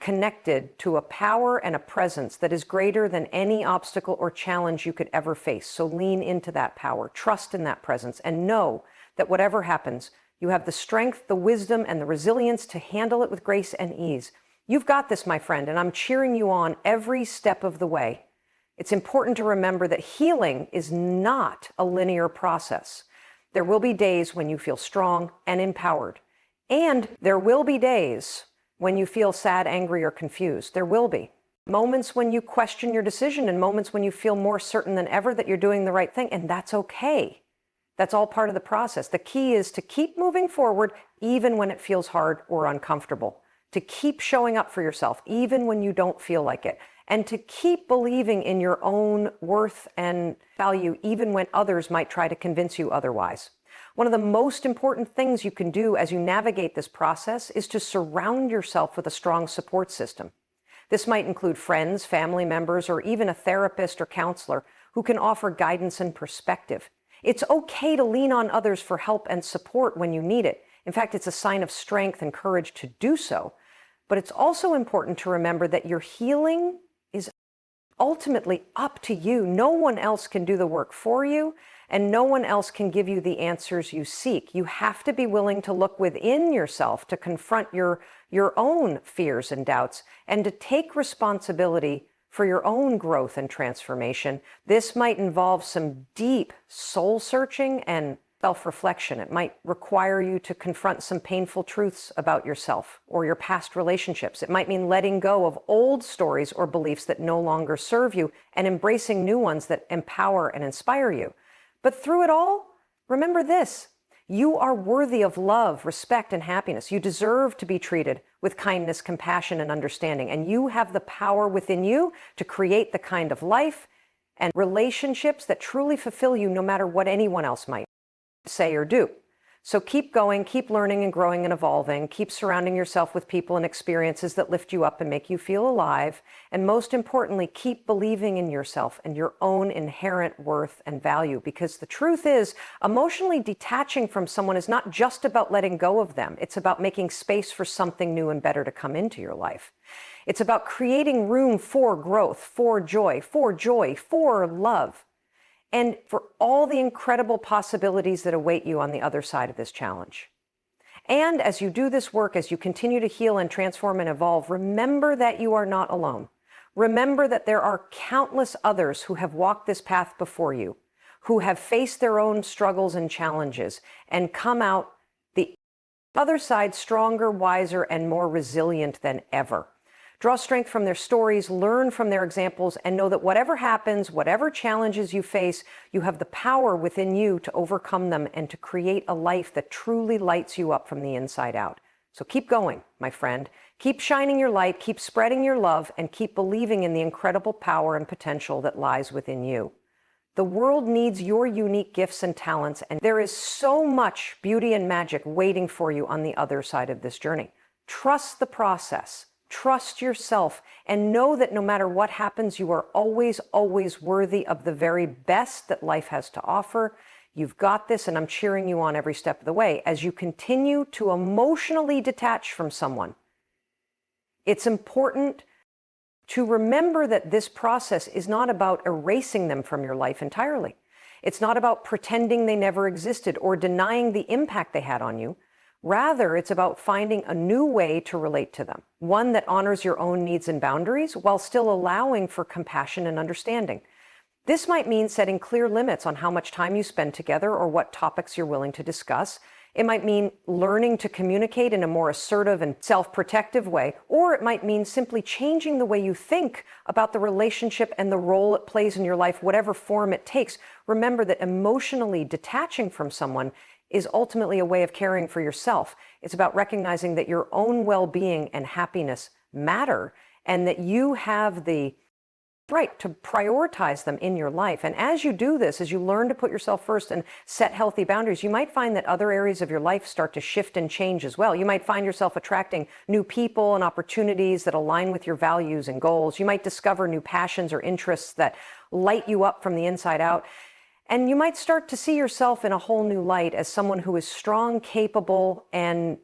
connected to a power and a presence that is greater than any obstacle or challenge you could ever face. So lean into that power, trust in that presence, and know that whatever happens, you have the strength, the wisdom, and the resilience to handle it with grace and ease. You've got this, my friend, and I'm cheering you on every step of the way. It's important to remember that healing is not a linear process. There will be days when you feel strong and empowered, and there will be days when you feel sad, angry, or confused. There will be moments when you question your decision and moments when you feel more certain than ever that you're doing the right thing, and that's okay. That's all part of the process. The key is to keep moving forward even when it feels hard or uncomfortable, to keep showing up for yourself even when you don't feel like it, and to keep believing in your own worth and value even when others might try to convince you otherwise. One of the most important things you can do as you navigate this process is to surround yourself with a strong support system. This might include friends, family members, or even a therapist or counselor who can offer guidance and perspective. It's okay to lean on others for help and support when you need it. In fact, it's a sign of strength and courage to do so. But it's also important to remember that your healing is ultimately up to you. No one else can do the work for you, and no one else can give you the answers you seek. You have to be willing to look within yourself, to confront your own fears and doubts, and to take responsibility for your own growth and transformation. This might involve some deep soul searching and self-reflection. It might require you to confront some painful truths about yourself or your past relationships. It might mean letting go of old stories or beliefs that no longer serve you and embracing new ones that empower and inspire you. But through it all, remember this: you are worthy of love, respect, and happiness. You deserve to be treated with kindness, compassion, and understanding. And you have the power within you to create the kind of life and relationships that truly fulfill you, no matter what anyone else might say or do. So keep going, keep learning and growing and evolving, keep surrounding yourself with people and experiences that lift you up and make you feel alive, and most importantly, keep believing in yourself and your own inherent worth and value, because the truth is, emotionally detaching from someone is not just about letting go of them. It's about making space for something new and better to come into your life. It's about creating room for growth, for joy, for love, and for all the incredible possibilities that await you on the other side of this challenge. And as you do this work, as you continue to heal and transform and evolve, remember that you are not alone. Remember that there are countless others who have walked this path before you, who have faced their own struggles and challenges and come out the other side stronger, wiser, and more resilient than ever. Draw strength from their stories, learn from their examples, and know that whatever happens, whatever challenges you face, you have the power within you to overcome them and to create a life that truly lights you up from the inside out. So keep going, my friend. Keep shining your light, keep spreading your love, and keep believing in the incredible power and potential that lies within you. The world needs your unique gifts and talents, and there is so much beauty and magic waiting for you on the other side of this journey. Trust the process. Trust yourself, and know that no matter what happens, you are always, always worthy of the very best that life has to offer. You've got this, and I'm cheering you on every step of the way. As you continue to emotionally detach from someone, it's important to remember that this process is not about erasing them from your life entirely. It's not about pretending they never existed or denying the impact they had on you. Rather, it's about finding a new way to relate to them, one that honors your own needs and boundaries while still allowing for compassion and understanding. This might mean setting clear limits on how much time you spend together or what topics you're willing to discuss. It might mean learning to communicate in a more assertive and self-protective way, or it might mean simply changing the way you think about the relationship and the role it plays in your life, whatever form it takes. Remember that emotionally detaching from someone is ultimately a way of caring for yourself. It's about recognizing that your own well-being and happiness matter, and that you have the right to prioritize them in your life. And as you do this, as you learn to put yourself first and set healthy boundaries, you might find that other areas of your life start to shift and change as well. You might find yourself attracting new people and opportunities that align with your values and goals. You might discover new passions or interests that light you up from the inside out. And you might start to see yourself in a whole new light as someone who is strong, capable, and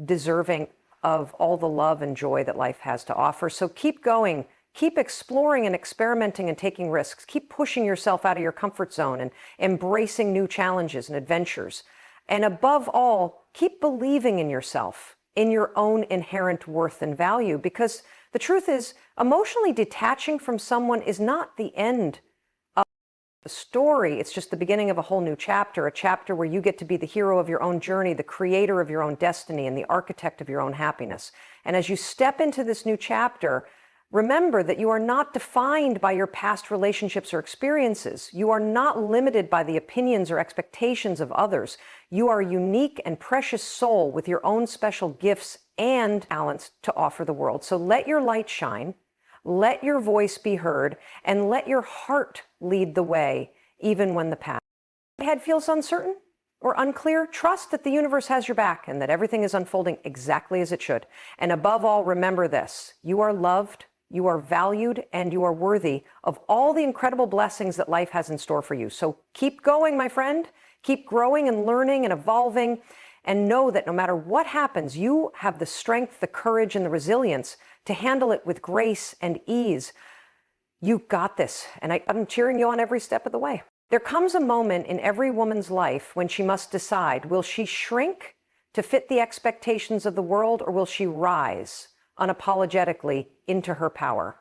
deserving of all the love and joy that life has to offer. So keep going. Keep exploring and experimenting and taking risks. Keep pushing yourself out of your comfort zone and embracing new challenges and adventures. And above all, keep believing in yourself, in your own inherent worth and value, because the truth is, emotionally detaching from someone is not the end of the story. It's just the beginning of a whole new chapter, a chapter where you get to be the hero of your own journey, the creator of your own destiny, and the architect of your own happiness. And as you step into this new chapter, remember that you are not defined by your past relationships or experiences. You are not limited by the opinions or expectations of others. You are a unique and precious soul with your own special gifts and talents to offer the world. So let your light shine, let your voice be heard, and let your heart lead the way, even when the path ahead feels uncertain or unclear. Trust that the universe has your back and that everything is unfolding exactly as it should. And above all, remember this: you are loved, you are valued, and you are worthy of all the incredible blessings that life has in store for you. So keep going, my friend. Keep growing and learning and evolving, and know that no matter what happens, you have the strength, the courage, and the resilience to handle it with grace and ease. You've got this, and I'm cheering you on every step of the way. There comes a moment in every woman's life when she must decide, will she shrink to fit the expectations of the world, or will she rise unapologetically into her power?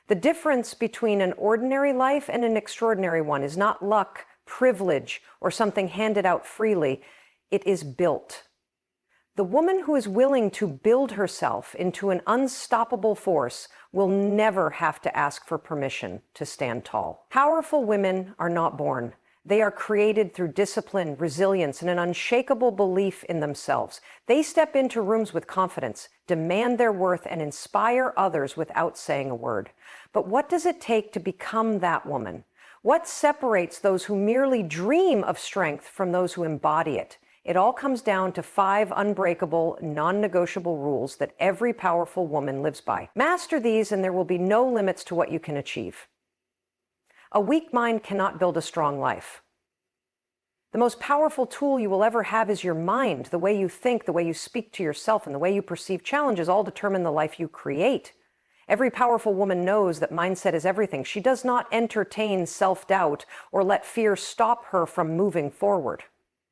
The difference between an ordinary life and an extraordinary one is not luck, privilege, or something handed out freely. It is built. The woman who is willing to build herself into an unstoppable force will never have to ask for permission to stand tall. Powerful women are not born. They are created through discipline, resilience, and an unshakable belief in themselves. They step into rooms with confidence, demand their worth, and inspire others without saying a word. But what does it take to become that woman? What separates those who merely dream of strength from those who embody it? It all comes down to 5 unbreakable, non-negotiable rules that every powerful woman lives by. Master these, and there will be no limits to what you can achieve. A weak mind cannot build a strong life. The most powerful tool you will ever have is your mind. The way you think, the way you speak to yourself, and the way you perceive challenges all determine the life you create. Every powerful woman knows that mindset is everything. She does not entertain self-doubt or let fear stop her from moving forward.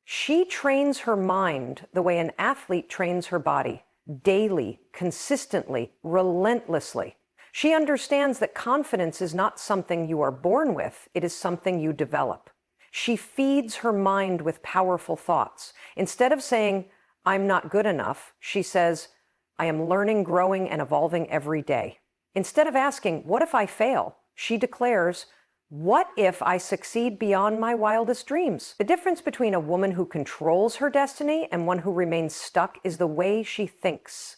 She trains her mind the way an athlete trains her body, daily, consistently, relentlessly. She understands that confidence is not something you are born with, it is something you develop. She feeds her mind with powerful thoughts. Instead of saying, "I'm not good enough," she says, "I am learning, growing, and evolving every day." Instead of asking, "What if I fail?" she declares, "What if I succeed beyond my wildest dreams?" The difference between a woman who controls her destiny and one who remains stuck is the way she thinks.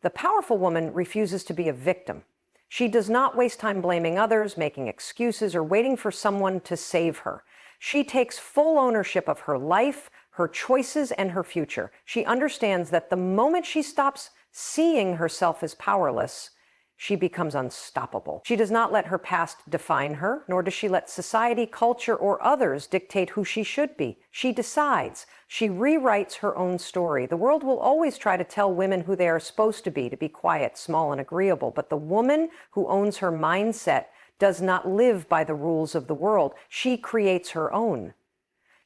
The powerful woman refuses to be a victim. She does not waste time blaming others, making excuses, or waiting for someone to save her. She takes full ownership of her life, her choices, and her future. She understands that the moment she stops seeing herself as powerless, she becomes unstoppable. She does not let her past define her, nor does she let society, culture, or others dictate who she should be. She decides. She rewrites her own story. The world will always try to tell women who they are supposed to be quiet, small, and agreeable. But the woman who owns her mindset does not live by the rules of the world. She creates her own.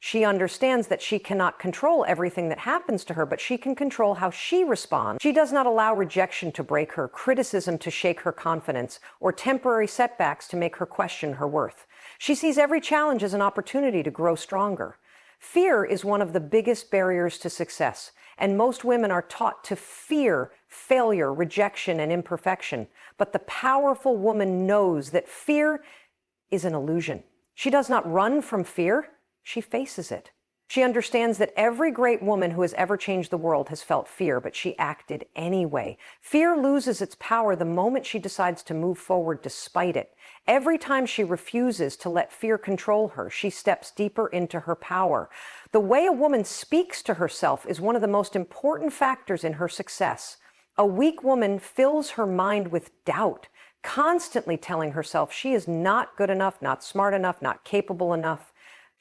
She understands that she cannot control everything that happens to her, but she can control how she responds. She does not allow rejection to break her, criticism to shake her confidence, or temporary setbacks to make her question her worth. She sees every challenge as an opportunity to grow stronger. Fear is one of the biggest barriers to success, and most women are taught to fear failure, rejection, and imperfection. But the powerful woman knows that fear is an illusion. She does not run from fear. She faces it. She understands that every great woman who has ever changed the world has felt fear, but she acted anyway. Fear loses its power the moment she decides to move forward despite it. Every time she refuses to let fear control her, she steps deeper into her power. The way a woman speaks to herself is one of the most important factors in her success. A weak woman fills her mind with doubt, constantly telling herself she is not good enough, not smart enough, not capable enough.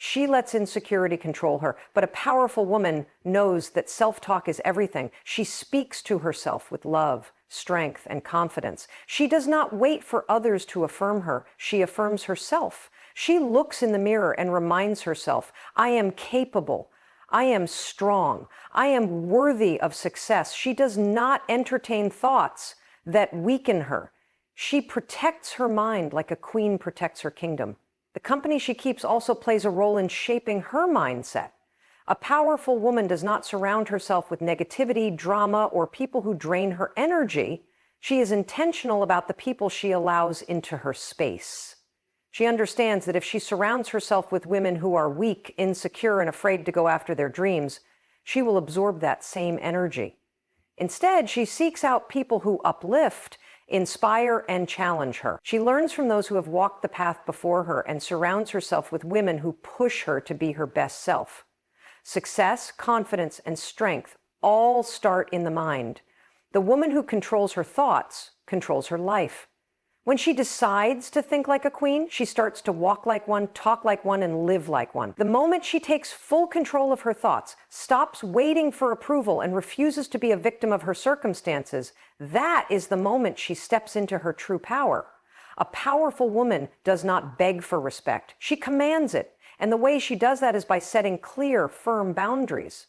She lets insecurity control her, but a powerful woman knows that self-talk is everything. She speaks to herself with love, strength, and confidence. She does not wait for others to affirm her. She affirms herself. She looks in the mirror and reminds herself, I am capable. I am strong. I am worthy of success. She does not entertain thoughts that weaken her. She protects her mind like a queen protects her kingdom. The company she keeps also plays a role in shaping her mindset. A powerful woman does not surround herself with negativity, drama, or people who drain her energy. She is intentional about the people she allows into her space. She understands that if she surrounds herself with women who are weak, insecure, and afraid to go after their dreams, she will absorb that same energy. Instead, she seeks out people who uplift, inspire, and challenge her. She learns from those who have walked the path before her and surrounds herself with women who push her to be her best self. Success, confidence, and strength all start in the mind. The woman who controls her thoughts controls her life. When she decides to think like a queen, she starts to walk like one, talk like one, and live like one. The moment she takes full control of her thoughts, stops waiting for approval, and refuses to be a victim of her circumstances, that is the moment she steps into her true power. A powerful woman does not beg for respect. She commands it. And the way she does that is by setting clear, firm boundaries.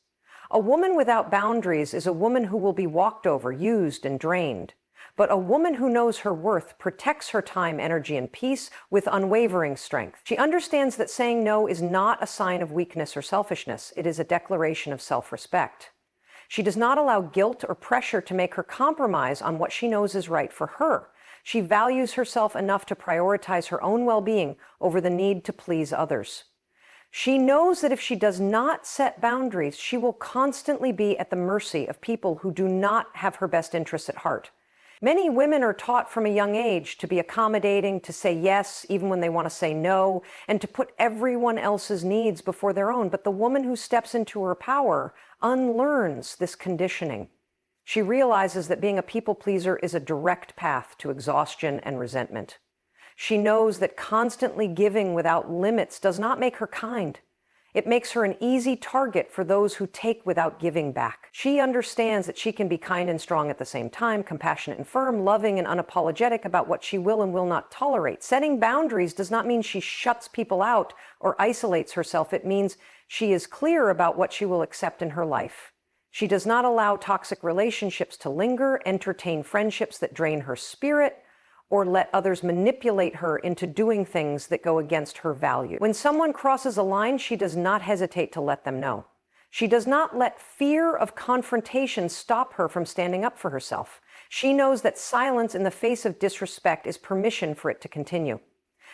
A woman without boundaries is a woman who will be walked over, used, and drained. But a woman who knows her worth protects her time, energy, and peace with unwavering strength. She understands that saying no is not a sign of weakness or selfishness. It is a declaration of self-respect. She does not allow guilt or pressure to make her compromise on what she knows is right for her. She values herself enough to prioritize her own well-being over the need to please others. She knows that if she does not set boundaries, she will constantly be at the mercy of people who do not have her best interests at heart. Many women are taught from a young age to be accommodating, to say yes even when they want to say no, and to put everyone else's needs before their own. But the woman who steps into her power unlearns this conditioning. She realizes that being a people pleaser is a direct path to exhaustion and resentment. She knows that constantly giving without limits does not make her kind. It makes her an easy target for those who take without giving back. She understands that she can be kind and strong at the same time, compassionate and firm, loving and unapologetic about what she will and will not tolerate. Setting boundaries does not mean she shuts people out or isolates herself. It means she is clear about what she will accept in her life. She does not allow toxic relationships to linger, entertain friendships that drain her spirit, or let others manipulate her into doing things that go against her value. When someone crosses a line, she does not hesitate to let them know. She does not let fear of confrontation stop her from standing up for herself. She knows that silence in the face of disrespect is permission for it to continue.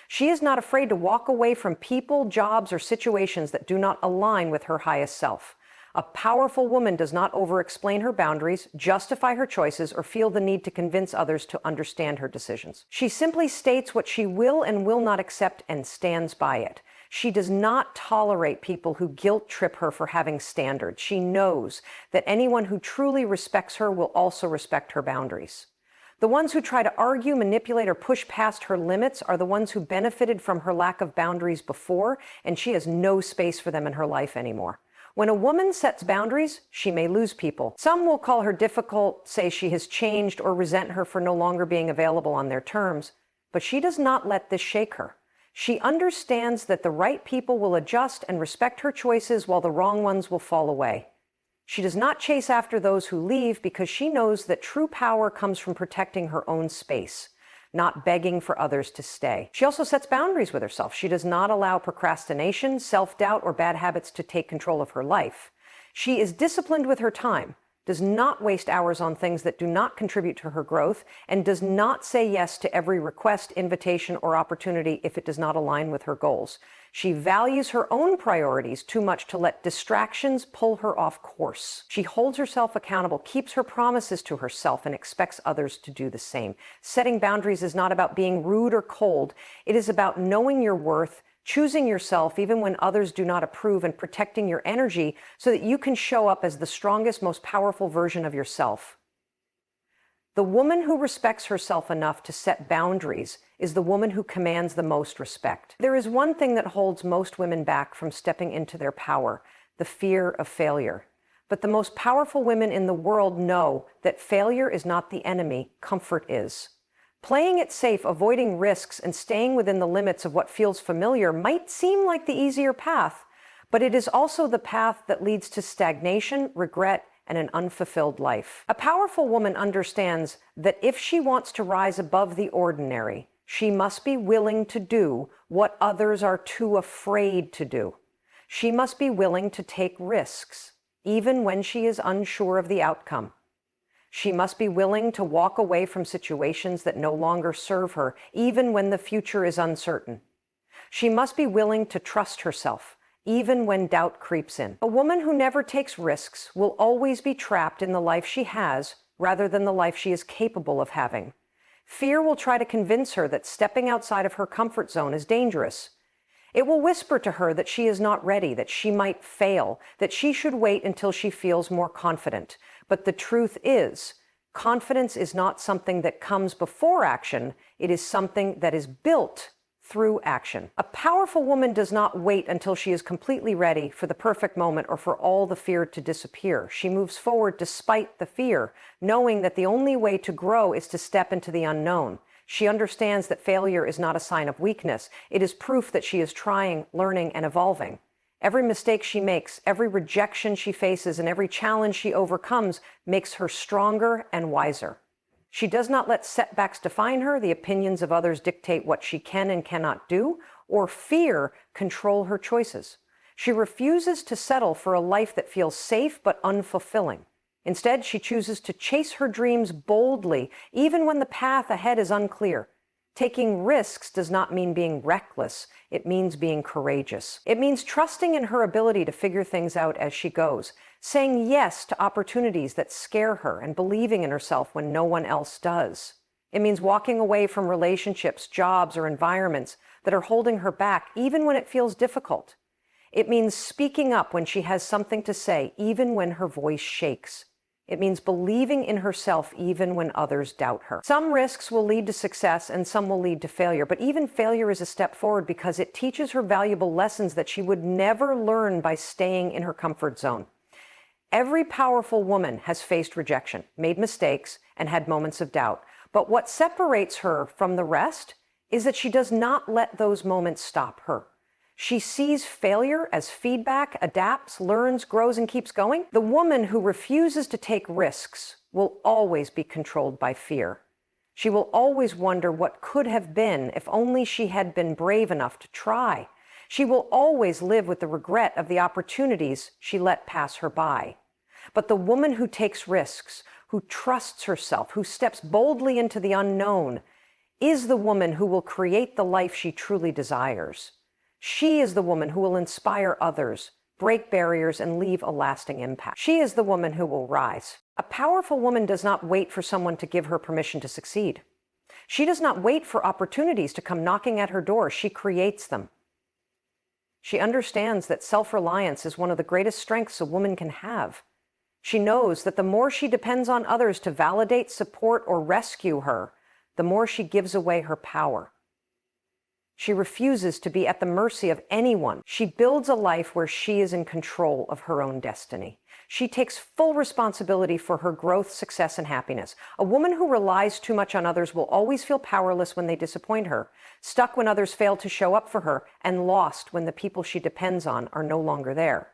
She is not afraid to walk away from people, jobs, or situations that do not align with her highest self. A powerful woman does not over-explain her boundaries, justify her choices, or feel the need to convince others to understand her decisions. She simply states what she will and will not accept and stands by it. She does not tolerate people who guilt-trip her for having standards. She knows that anyone who truly respects her will also respect her boundaries. The ones who try to argue, manipulate, or push past her limits are the ones who benefited from her lack of boundaries before, and she has no space for them in her life anymore. When a woman sets boundaries, she may lose people. Some will call her difficult, say she has changed, or resent her for no longer being available on their terms. But she does not let this shake her. She understands that the right people will adjust and respect her choices while the wrong ones will fall away. She does not chase after those who leave because she knows that true power comes from protecting her own space, not begging for others to stay. She also sets boundaries with herself. She does not allow procrastination, self-doubt, or bad habits to take control of her life. She is disciplined with her time, does not waste hours on things that do not contribute to her growth, and does not say yes to every request, invitation, or opportunity if it does not align with her goals. She values her own priorities too much to let distractions pull her off course. She holds herself accountable, keeps her promises to herself, and expects others to do the same. Setting boundaries is not about being rude or cold. It is about knowing your worth, choosing yourself even when others do not approve, and protecting your energy so that you can show up as the strongest, most powerful version of yourself. The woman who respects herself enough to set boundaries is the woman who commands the most respect. There is one thing that holds most women back from stepping into their power: the fear of failure. But the most powerful women in the world know that failure is not the enemy, comfort is. Playing it safe, avoiding risks, and staying within the limits of what feels familiar might seem like the easier path, but it is also the path that leads to stagnation, regret, and an unfulfilled life. A powerful woman understands that if she wants to rise above the ordinary, she must be willing to do what others are too afraid to do. She must be willing to take risks, even when she is unsure of the outcome. She must be willing to walk away from situations that no longer serve her, even when the future is uncertain. She must be willing to trust herself, even when doubt creeps in. A woman who never takes risks will always be trapped in the life she has rather than the life she is capable of having. Fear will try to convince her that stepping outside of her comfort zone is dangerous. It will whisper to her that she is not ready, that she might fail, that she should wait until she feels more confident. But the truth is, confidence is not something that comes before action. It is something that is built through action. A powerful woman does not wait until she is completely ready for the perfect moment or for all the fear to disappear. She moves forward despite the fear, knowing that the only way to grow is to step into the unknown. She understands that failure is not a sign of weakness. It is proof that she is trying, learning, and evolving. Every mistake she makes, every rejection she faces, and every challenge she overcomes makes her stronger and wiser. She does not let setbacks define her, the opinions of others dictate what she can and cannot do, or fear control her choices. She refuses to settle for a life that feels safe but unfulfilling. Instead, she chooses to chase her dreams boldly, even when the path ahead is unclear. Taking risks does not mean being reckless. It means being courageous. It means trusting in her ability to figure things out as she goes, saying yes to opportunities that scare her, and believing in herself when no one else does. It means walking away from relationships, jobs, or environments that are holding her back, even when it feels difficult. It means speaking up when she has something to say, even when her voice shakes. It means believing in herself even when others doubt her. Some risks will lead to success and some will lead to failure, but even failure is a step forward because it teaches her valuable lessons that she would never learn by staying in her comfort zone. Every powerful woman has faced rejection, made mistakes, and had moments of doubt. But what separates her from the rest is that she does not let those moments stop her. She sees failure as feedback, adapts, learns, grows, and keeps going. The woman who refuses to take risks will always be controlled by fear. She will always wonder what could have been if only she had been brave enough to try. She will always live with the regret of the opportunities she let pass her by. But the woman who takes risks, who trusts herself, who steps boldly into the unknown, is the woman who will create the life she truly desires. She is the woman who will inspire others, break barriers, and leave a lasting impact. She is the woman who will rise. A powerful woman does not wait for someone to give her permission to succeed. She does not wait for opportunities to come knocking at her door. She creates them. She understands that self-reliance is one of the greatest strengths a woman can have. She knows that the more she depends on others to validate, support, or rescue her, the more she gives away her power. She refuses to be at the mercy of anyone. She builds a life where she is in control of her own destiny. She takes full responsibility for her growth, success, and happiness. A woman who relies too much on others will always feel powerless when they disappoint her, stuck when others fail to show up for her, and lost when the people she depends on are no longer there.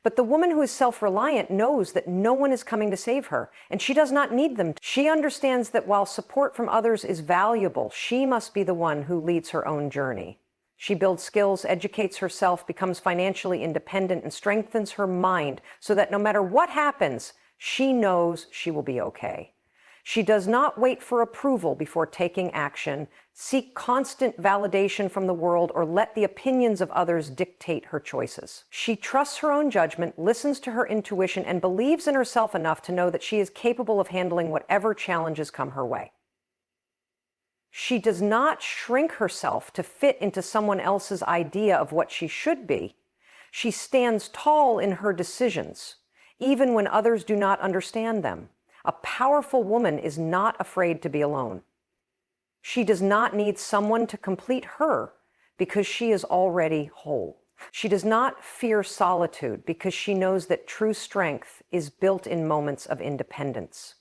But the woman who is self-reliant knows that no one is coming to save her, and she does not need them. She understands that while support from others is valuable, she must be the one who leads her own journey. She builds skills, educates herself, becomes financially independent, and strengthens her mind so that no matter what happens, She knows she will be okay. She does not wait for approval before taking action, seek constant validation from the world, or let the opinions of others dictate her choices. She trusts her own judgment, listens to her intuition, and believes in herself enough to know that she is capable of handling whatever challenges come her way. She does not shrink herself to fit into someone else's idea of what she should be. She stands tall in her decisions, even when others do not understand them. A powerful woman is not afraid to be alone. She does not need someone to complete her because she is already whole. She does not fear solitude because she knows that true strength is built in moments of independence.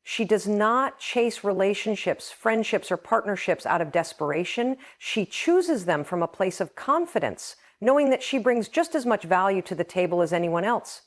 She does not chase relationships, friendships, or partnerships out of desperation. She chooses them from a place of confidence, knowing that she brings just as much value to the table as anyone else.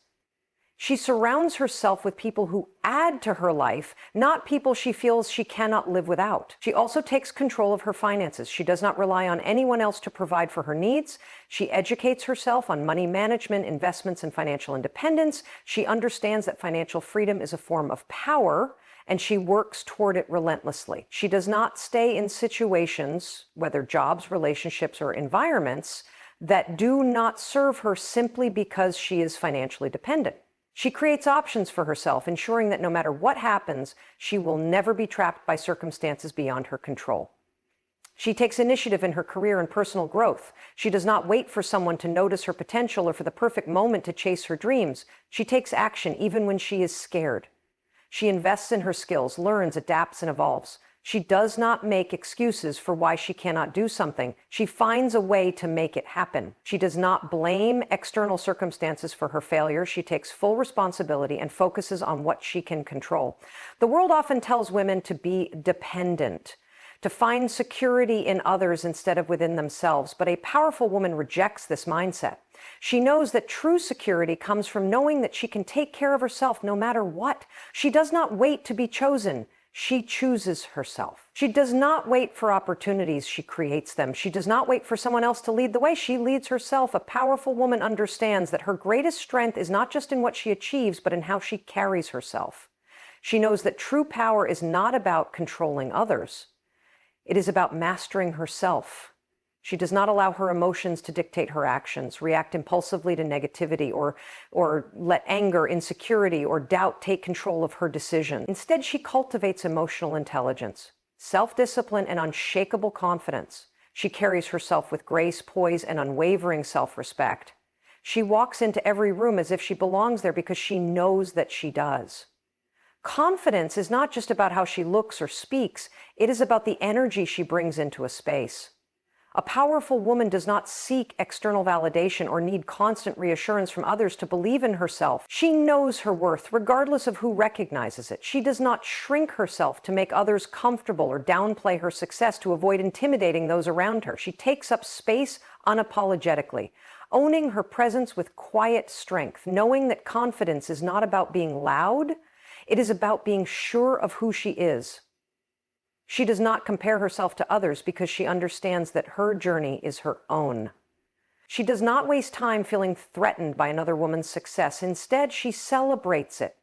She surrounds herself with people who add to her life, not people she feels she cannot live without. She also takes control of her finances. She does not rely on anyone else to provide for her needs. She educates herself on money management, investments, and financial independence. She understands that financial freedom is a form of power, and she works toward it relentlessly. She does not stay in situations, whether jobs, relationships, or environments, that do not serve her simply because she is financially dependent. She creates options for herself, ensuring that no matter what happens, she will never be trapped by circumstances beyond her control. She takes initiative in her career and personal growth. She does not wait for someone to notice her potential or for the perfect moment to chase her dreams. She takes action even when she is scared. She invests in her skills, learns, adapts, and evolves. She does not make excuses for why she cannot do something. She finds a way to make it happen. She does not blame external circumstances for her failure. She takes full responsibility and focuses on what she can control. The world often tells women to be dependent, to find security in others instead of within themselves. But a powerful woman rejects this mindset. She knows that true security comes from knowing that she can take care of herself no matter what. She does not wait to be chosen. She chooses herself. She does not wait for opportunities, she creates them. She does not wait for someone else to lead the way, she leads herself. A powerful woman understands that her greatest strength is not just in what she achieves, but in how she carries herself. She knows that true power is not about controlling others. It is about mastering herself. She does not allow her emotions to dictate her actions, react impulsively to negativity, or let anger, insecurity, or doubt take control of her decision. Instead, she cultivates emotional intelligence, self-discipline, and unshakable confidence. She carries herself with grace, poise, and unwavering self-respect. She walks into every room as if she belongs there because she knows that she does. Confidence is not just about how she looks or speaks, it is about the energy she brings into a space. A powerful woman does not seek external validation or need constant reassurance from others to believe in herself. She knows her worth, regardless of who recognizes it. She does not shrink herself to make others comfortable or downplay her success to avoid intimidating those around her. She takes up space unapologetically, owning her presence with quiet strength, knowing that confidence is not about being loud, it is about being sure of who she is. She does not compare herself to others because she understands that her journey is her own. She does not waste time feeling threatened by another woman's success. Instead, she celebrates it.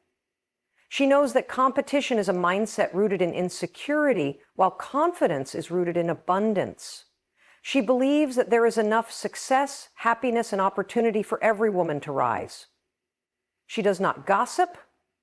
She knows that competition is a mindset rooted in insecurity, while confidence is rooted in abundance. She believes that there is enough success, happiness, and opportunity for every woman to rise. She does not gossip,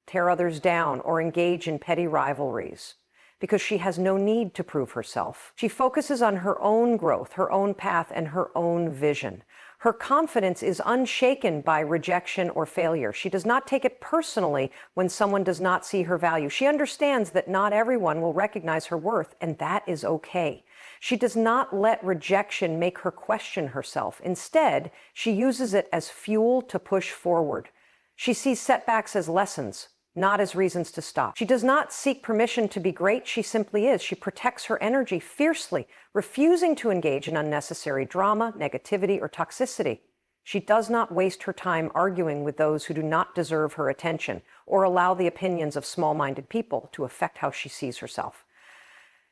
tear others down, or engage in petty rivalries, because she has no need to prove herself. She focuses on her own growth, her own path, and her own vision. Her confidence is unshaken by rejection or failure. She does not take it personally when someone does not see her value. She understands that not everyone will recognize her worth, and that is okay. She does not let rejection make her question herself. Instead, she uses it as fuel to push forward. She sees setbacks as lessons, not as reasons to stop. She does not seek permission to be great, she simply is. She protects her energy fiercely, refusing to engage in unnecessary drama, negativity, or toxicity. She does not waste her time arguing with those who do not deserve her attention, or allow the opinions of small-minded people to affect how she sees herself.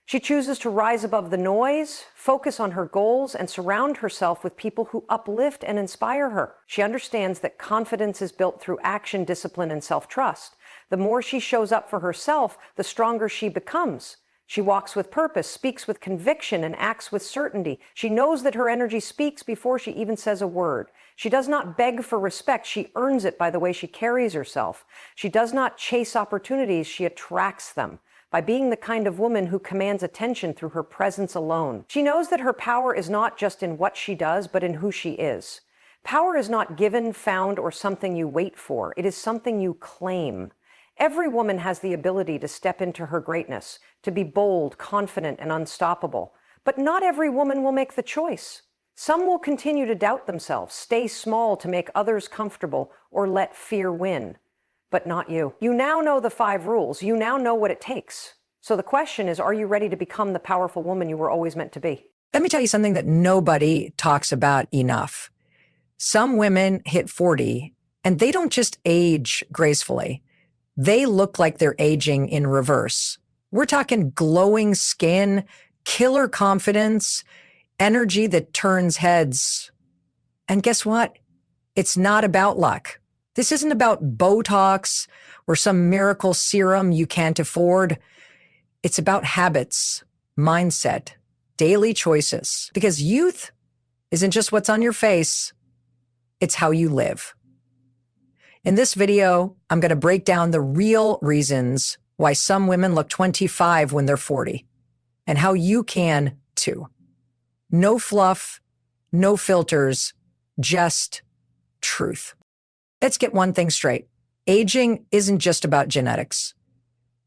She chooses to rise above the noise, focus on her goals, and surround herself with people who uplift and inspire her. She understands that confidence is built through action, discipline, and self-trust. The more she shows up for herself, the stronger she becomes. She walks with purpose, speaks with conviction, and acts with certainty. She knows that her energy speaks before she even says a word. She does not beg for respect. She earns it by the way she carries herself. She does not chase opportunities. She attracts them by being the kind of woman who commands attention through her presence alone. She knows that her power is not just in what she does, but in who she is. Power is not given, found, or something you wait for. It is something you claim. Every woman has the ability to step into her greatness, to be bold, confident, and unstoppable. But not every woman will make the choice. Some will continue to doubt themselves, stay small to make others comfortable, or let fear win. But not you. You now know the 5 rules. You now know what it takes. So the question is, are you ready to become the powerful woman you were always meant to be? Let me tell you something that nobody talks about enough. Some women hit 40 and they don't just age gracefully. They look like they're aging in reverse. We're talking glowing skin, killer confidence, energy that turns heads. And guess what? It's not about luck. This isn't about Botox or some miracle serum you can't afford. It's about habits, mindset, daily choices. Because youth isn't just what's on your face, it's how you live. In this video, I'm going to break down the real reasons why some women look 25 when they're 40, and how you can too. No fluff, no filters, just truth. Let's get one thing straight. Aging isn't just about genetics.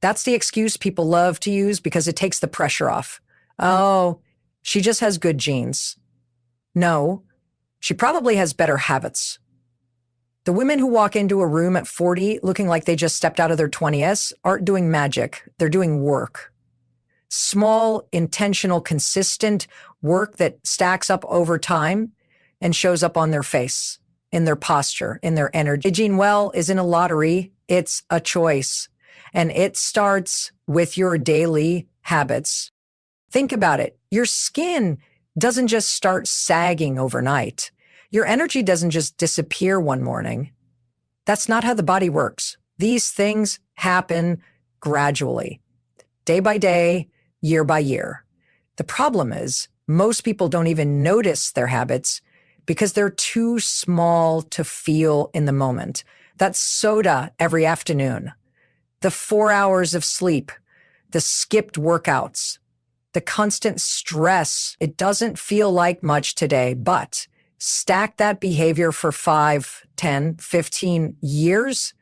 That's the excuse people love to use because it takes the pressure off. Oh, she just has good genes. No, she probably has better habits. The women who walk into a room at 40 looking like they just stepped out of their 20s aren't doing magic. They're doing work. Small, intentional, consistent work that stacks up over time and shows up on their face, in their posture, in their energy. Aging well isn't a lottery. It's a choice. And it starts with your daily habits. Think about it. Your skin doesn't just start sagging overnight. Your energy doesn't just disappear one morning. That's not how the body works. These things happen gradually, day by day, year by year. The problem is most people don't even notice their habits because they're too small to feel in the moment. That soda every afternoon, the 4 hours of sleep, the skipped workouts, the constant stress. It doesn't feel like much today, but stack that behavior for 5, 10, 15 years,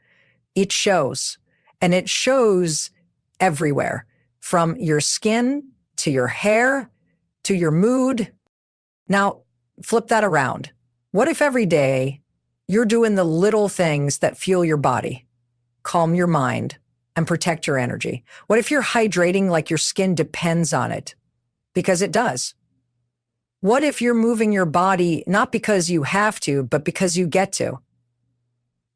it shows. And it shows everywhere, from your skin to your hair to your mood. Now, flip that around. What if every day you're doing the little things that fuel your body, calm your mind, and protect your energy? What if you're hydrating like your skin depends on it? Because it does. What if you're moving your body not because you have to, but because you get to?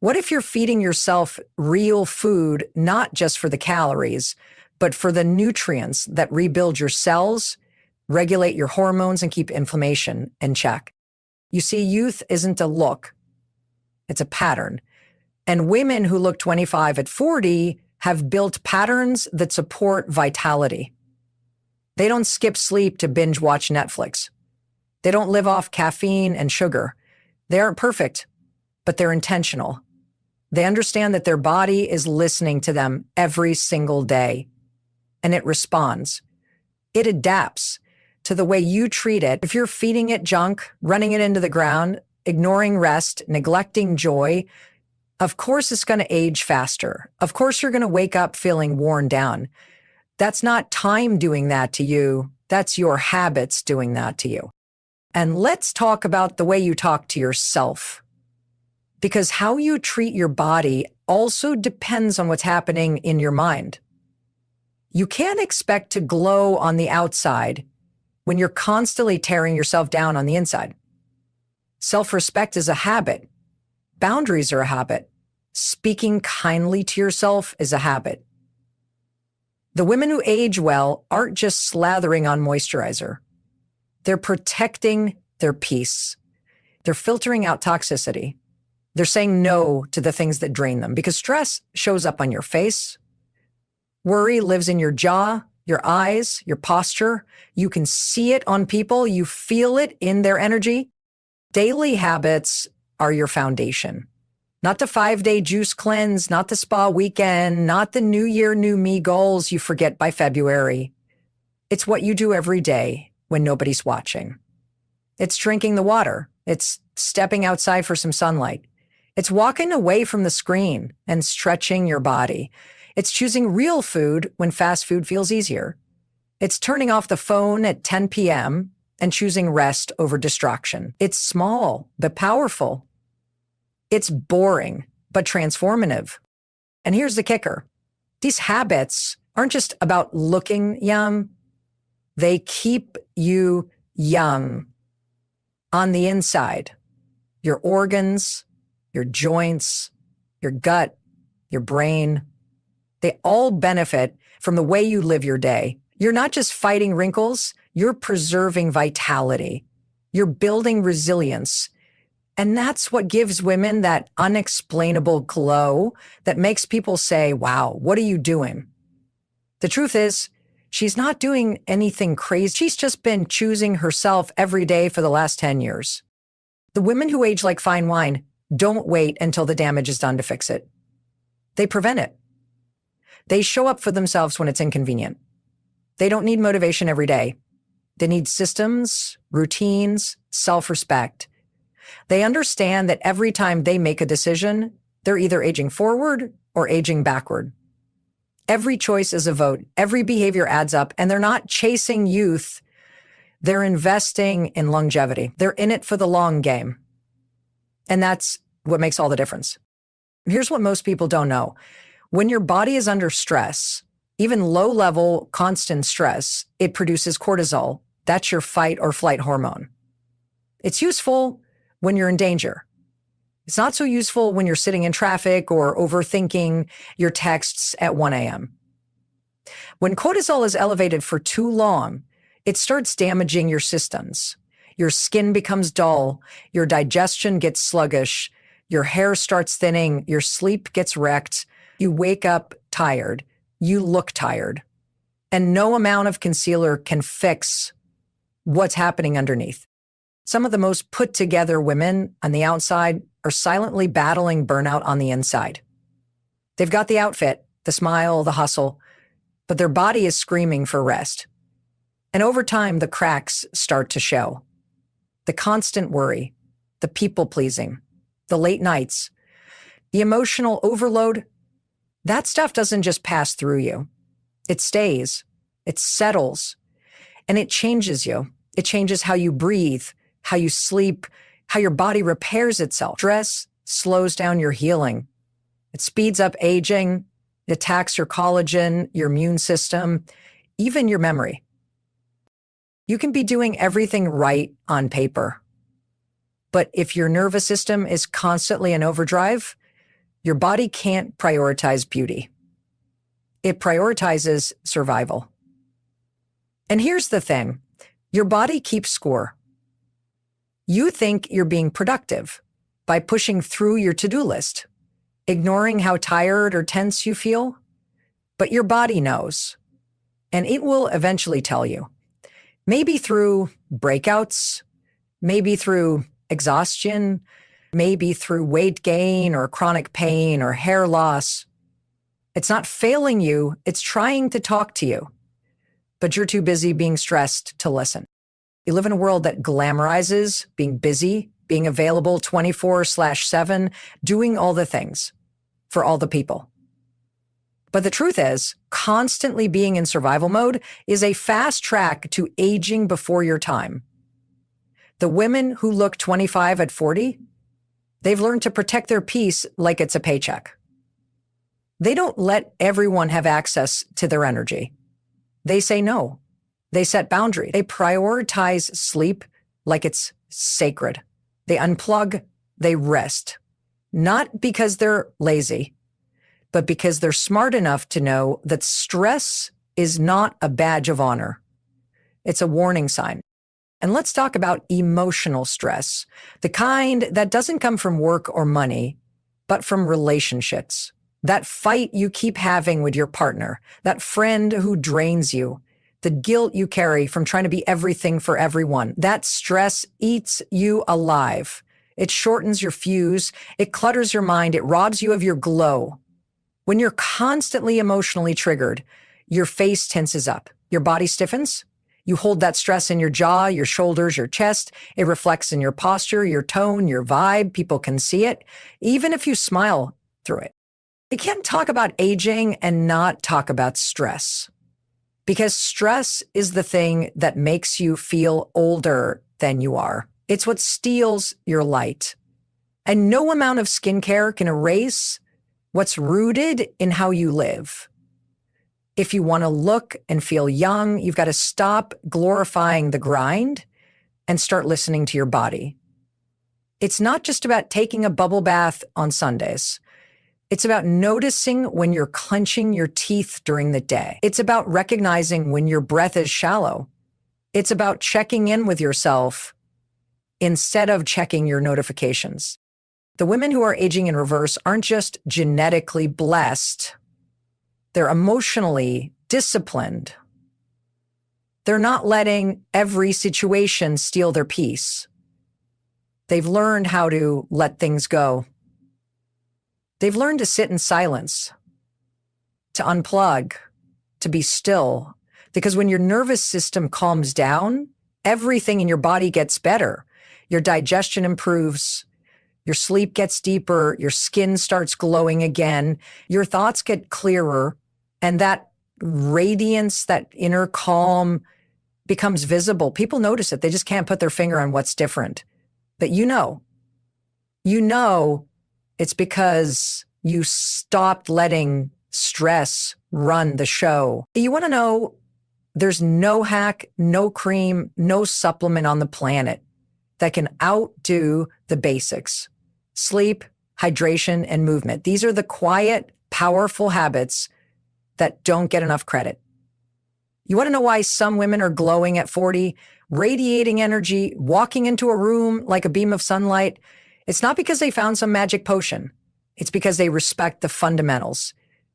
What if you're feeding yourself real food, not just for the calories, but for the nutrients that rebuild your cells, regulate your hormones, and keep inflammation in check? You see, youth isn't a look, it's a pattern. And women who look 25 at 40 have built patterns that support vitality. They don't skip sleep to binge watch Netflix. They don't live off caffeine and sugar. They aren't perfect, but they're intentional. They understand that their body is listening to them every single day, and it responds. It adapts to the way you treat it. If you're feeding it junk, running it into the ground, ignoring rest, neglecting joy, of course it's going to age faster. Of course you're going to wake up feeling worn down. That's not time doing that to you. That's your habits doing that to you. And let's talk about the way you talk to yourself. Because how you treat your body also depends on what's happening in your mind. You can't expect to glow on the outside when you're constantly tearing yourself down on the inside. Self-respect is a habit. Boundaries are a habit. Speaking kindly to yourself is a habit. The women who age well aren't just slathering on moisturizer. They're protecting their peace. They're filtering out toxicity. They're saying no to the things that drain them because stress shows up on your face. Worry lives in your jaw, your eyes, your posture. You can see it on people. You feel it in their energy. Daily habits are your foundation. Not the 5-day juice cleanse, not the spa weekend, not the new year, new me goals you forget by February. It's what you do every day when nobody's watching. It's drinking the water. It's stepping outside for some sunlight. It's walking away from the screen and stretching your body. It's choosing real food when fast food feels easier. It's turning off the phone at 10 p.m. and choosing rest over distraction. It's small, but powerful. It's boring, but transformative. And here's the kicker. These habits aren't just about looking young. They keep you young on the inside. Your organs, your joints, your gut, your brain, they all benefit from the way you live your day. You're not just fighting wrinkles, you're preserving vitality. You're building resilience. And that's what gives women that unexplainable glow that makes people say, wow, what are you doing? The truth is, she's not doing anything crazy. She's just been choosing herself every day for the last 10 years. The women who age like fine wine don't wait until the damage is done to fix it. They prevent it. They show up for themselves when it's inconvenient. They don't need motivation every day. They need systems, routines, self-respect. They understand that every time they make a decision, they're either aging forward or aging backward. Every choice is a vote. Every behavior adds up, and they're not chasing youth. They're investing in longevity. They're in it for the long game. And that's what makes all the difference. Here's what most people don't know. When your body is under stress, even low-level, constant stress, it produces cortisol. That's your fight or flight hormone. It's useful when you're in danger. It's not so useful when you're sitting in traffic or overthinking your texts at 1 a.m. When cortisol is elevated for too long, it starts damaging your systems. Your skin becomes dull, your digestion gets sluggish, your hair starts thinning, your sleep gets wrecked, you wake up tired, you look tired, and no amount of concealer can fix what's happening underneath. Some of the most put together women on the outside are silently battling burnout on the inside. They've got the outfit, the smile, the hustle, but their body is screaming for rest. And over time, the cracks start to show. The constant worry, the people-pleasing, the late nights, the emotional overload, that stuff doesn't just pass through you. It stays, it settles, and it changes you. It changes how you breathe, how you sleep, how your body repairs itself. Stress slows down your healing. It speeds up aging. It attacks your collagen, your immune system, even your memory. You can be doing everything right on paper. But if your nervous system is constantly in overdrive, your body can't prioritize beauty. It prioritizes survival. And here's the thing. Your body keeps score. You think you're being productive by pushing through your to-do list, ignoring how tired or tense you feel, but your body knows, and it will eventually tell you. Maybe through breakouts, maybe through exhaustion, maybe through weight gain or chronic pain or hair loss. It's not failing you, it's trying to talk to you, but you're too busy being stressed to listen. You live in a world that glamorizes being busy, being available 24/7, doing all the things for all the people. But the truth is, constantly being in survival mode is a fast track to aging before your time. The women who look 25 at 40, they've learned to protect their peace like it's a paycheck. They don't let everyone have access to their energy. They say no. They set boundaries. They prioritize sleep like it's sacred. They unplug, they rest. Not because they're lazy, but because they're smart enough to know that stress is not a badge of honor. It's a warning sign. And let's talk about emotional stress, the kind that doesn't come from work or money, but from relationships. That fight you keep having with your partner, that friend who drains you, the guilt you carry from trying to be everything for everyone. That stress eats you alive. It shortens your fuse. It clutters your mind. It robs you of your glow. When you're constantly emotionally triggered, your face tenses up. Your body stiffens. You hold that stress in your jaw, your shoulders, your chest. It reflects in your posture, your tone, your vibe. People can see it, even if you smile through it. You can't talk about aging and not talk about stress, because stress is the thing that makes you feel older than you are. It's what steals your light. And no amount of skincare can erase what's rooted in how you live. If you want to look and feel young, you've got to stop glorifying the grind and start listening to your body. It's not just about taking a bubble bath on Sundays. It's about noticing when you're clenching your teeth during the day. It's about recognizing when your breath is shallow. It's about checking in with yourself instead of checking your notifications. The women who are aging in reverse aren't just genetically blessed. They're emotionally disciplined. They're not letting every situation steal their peace. They've learned how to let things go. They've learned to sit in silence, to unplug, to be still. Because when your nervous system calms down, everything in your body gets better. Your digestion improves. Your sleep gets deeper. Your skin starts glowing again. Your thoughts get clearer. And that radiance, that inner calm becomes visible. People notice it. They just can't put their finger on what's different. But you know it's because you stopped letting stress run the show. You want to know, there's no hack, no cream, no supplement on the planet that can outdo the basics. Sleep, hydration, and movement. These are the quiet, powerful habits that don't get enough credit. You want to know why some women are glowing at 40, radiating energy, walking into a room like a beam of sunlight? It's not because they found some magic potion. It's because they respect the fundamentals.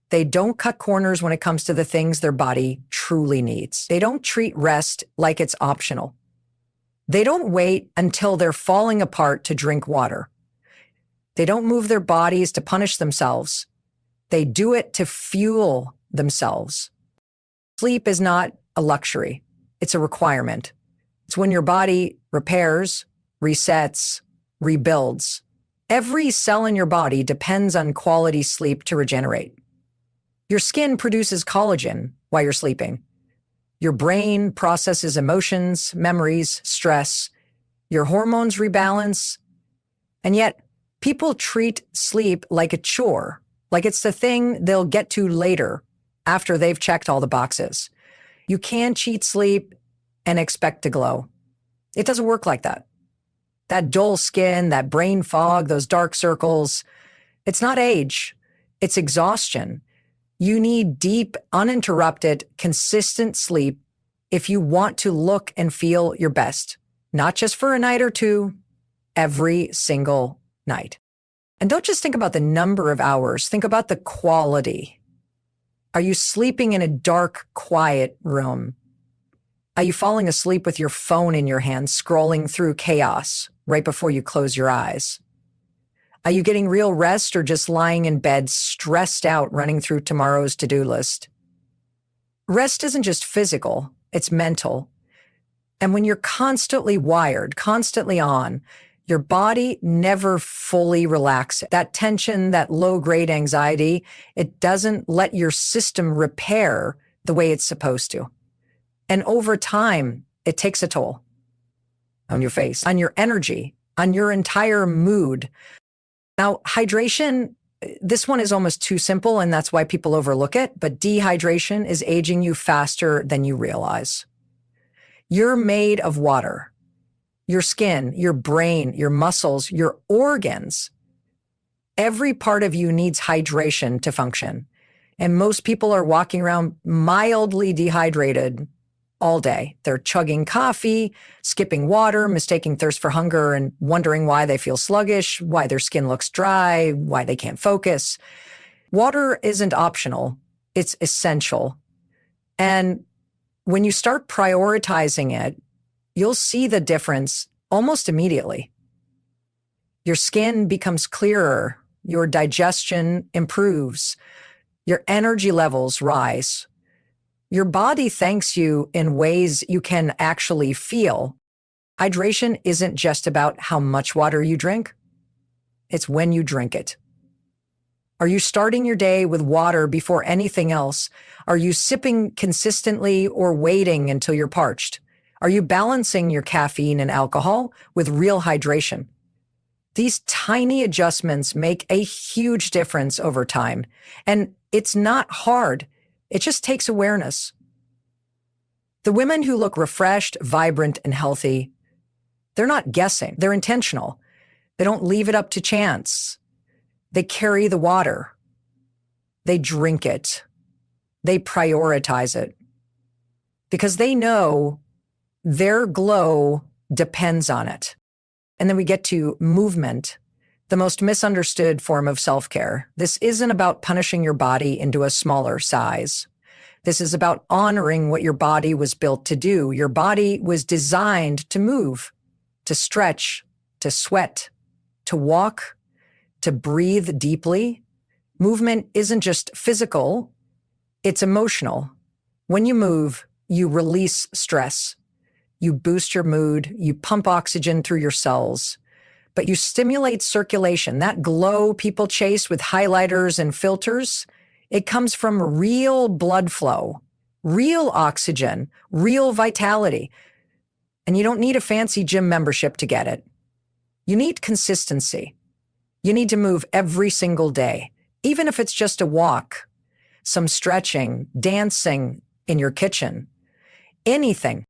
They don't cut corners when it comes to the things their body truly needs. They don't treat rest like it's optional. They don't wait until they're falling apart to drink water. They don't move their bodies to punish themselves. They do it to fuel themselves. Sleep is not a luxury. It's a requirement. It's when your body repairs, resets, rebuilds. Every cell in your body depends on quality sleep to regenerate. Your skin produces collagen while you're sleeping. Your brain processes emotions, memories, stress. Your hormones rebalance. And yet, people treat sleep like a chore, like it's the thing they'll get to later after they've checked all the boxes. You can't cheat sleep and expect to glow. It doesn't work like that. That dull skin, that brain fog, those dark circles, it's not age, it's exhaustion. You need deep, uninterrupted, consistent sleep if you want to look and feel your best, not just for a night or two, every single night. And don't just think about the number of hours, think about the quality. Are you sleeping in a dark, quiet room? Are you falling asleep with your phone in your hand, scrolling through chaos right before you close your eyes? Are you getting real rest or just lying in bed, stressed out, running through tomorrow's to-do list? Rest isn't just physical, it's mental. And when you're constantly wired, constantly on, your body never fully relaxes. That tension, that low-grade anxiety, it doesn't let your system repair the way it's supposed to. And over time, it takes a toll on your face, on your energy, on your entire mood. Now, hydration, this one is almost too simple, and that's why people overlook it, but dehydration is aging you faster than you realize. You're made of water. Your skin, your brain, your muscles, your organs, every part of you needs hydration to function. And most people are walking around mildly dehydrated all day. They're chugging coffee, skipping water, mistaking thirst for hunger, and wondering why they feel sluggish, why their skin looks dry, why they can't focus. Water isn't optional. It's essential. And when you start prioritizing it, you'll see the difference almost immediately. Your skin becomes clearer. Your digestion improves. Your energy levels rise. Your body thanks you in ways you can actually feel. Hydration isn't just about how much water you drink. It's when you drink it. Are you starting your day with water before anything else? Are you sipping consistently or waiting until you're parched? Are you balancing your caffeine and alcohol with real hydration? These tiny adjustments make a huge difference over time. And it's not hard. It just takes awareness. The women who look refreshed, vibrant, and healthy, they're not guessing. They're intentional. They don't leave it up to chance. They carry the water. They drink it. They prioritize it because they know their glow depends on it. And then we get to movement, the most misunderstood form of self-care. This isn't about punishing your body into a smaller size. This is about honoring what your body was built to do. Your body was designed to move, to stretch, to sweat, to walk, to breathe deeply. Movement isn't just physical, it's emotional. When you move, you release stress. You boost your mood, you pump oxygen through your cells, but you stimulate circulation. That glow people chase with highlighters and filters, it comes from real blood flow, real oxygen, real vitality. And you don't need a fancy gym membership to get it. You need consistency. You need to move every single day, even if it's just a walk, some stretching, dancing in your kitchen, anything.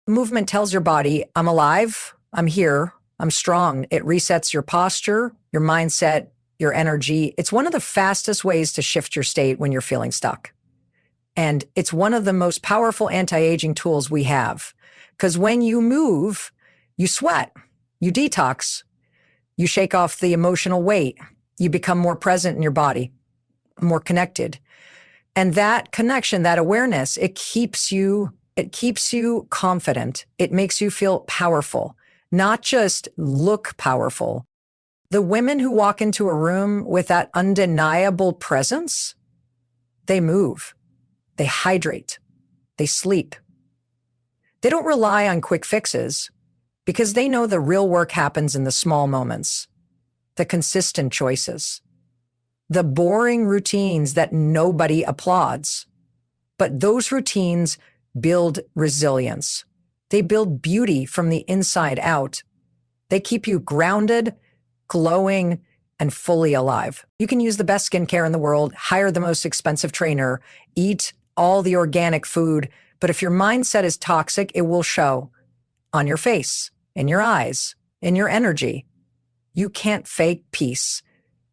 Movement tells your body, I'm alive, I'm here, I'm strong. It resets your posture, your mindset, your energy. It's one of the fastest ways to shift your state when you're feeling stuck. And it's one of the most powerful anti-aging tools we have. Because when you move, you sweat, you detox, you shake off the emotional weight, you become more present in your body, more connected. And that connection, that awareness, it keeps you confident. It makes you feel powerful, not just look powerful. The women who walk into a room with that undeniable presence, they move, they hydrate, they sleep. They don't rely on quick fixes because they know the real work happens in the small moments, the consistent choices, the boring routines that nobody applauds. But those routines build resilience. They build beauty from the inside out. They keep you grounded, glowing, and fully alive. You can use the best skincare in the world, hire the most expensive trainer, eat all the organic food, but if your mindset is toxic, it will show on your face, in your eyes, in your energy. You can't fake peace.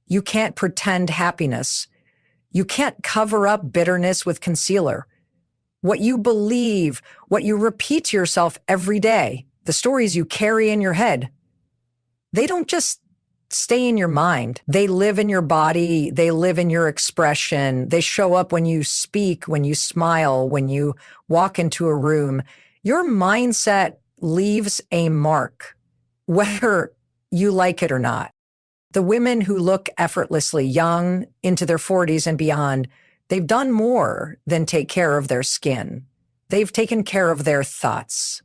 You can't pretend happiness. You can't cover up bitterness with concealer. What you believe, what you repeat to yourself every day, the stories you carry in your head, they don't just stay in your mind. They live in your body. They live in your expression. They show up when you speak, when you smile, when you walk into a room. Your mindset leaves a mark, whether you like it or not. The women who look effortlessly young into their 40s and beyond, they've done more than take care of their skin. They've taken care of their thoughts.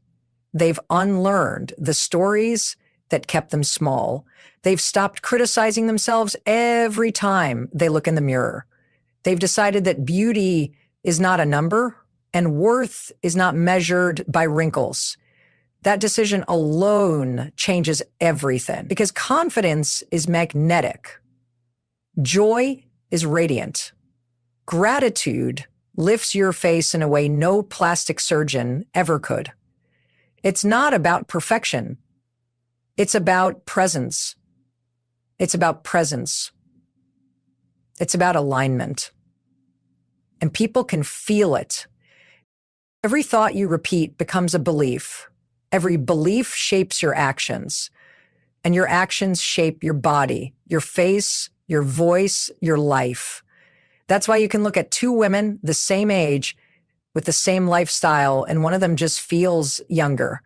They've unlearned the stories that kept them small. They've stopped criticizing themselves every time they look in the mirror. They've decided that beauty is not a number and worth is not measured by wrinkles. That decision alone changes everything because confidence is magnetic. Joy is radiant. Gratitude lifts your face in a way no plastic surgeon ever could. It's not about perfection. It's about presence. It's about presence. It's about alignment. and people can feel it. Every thought you repeat becomes a belief. Every belief shapes your actions, and your actions shape your body, your face, your voice, your life. That's why you can look at two women the same age with the same lifestyle, and one of them just feels younger.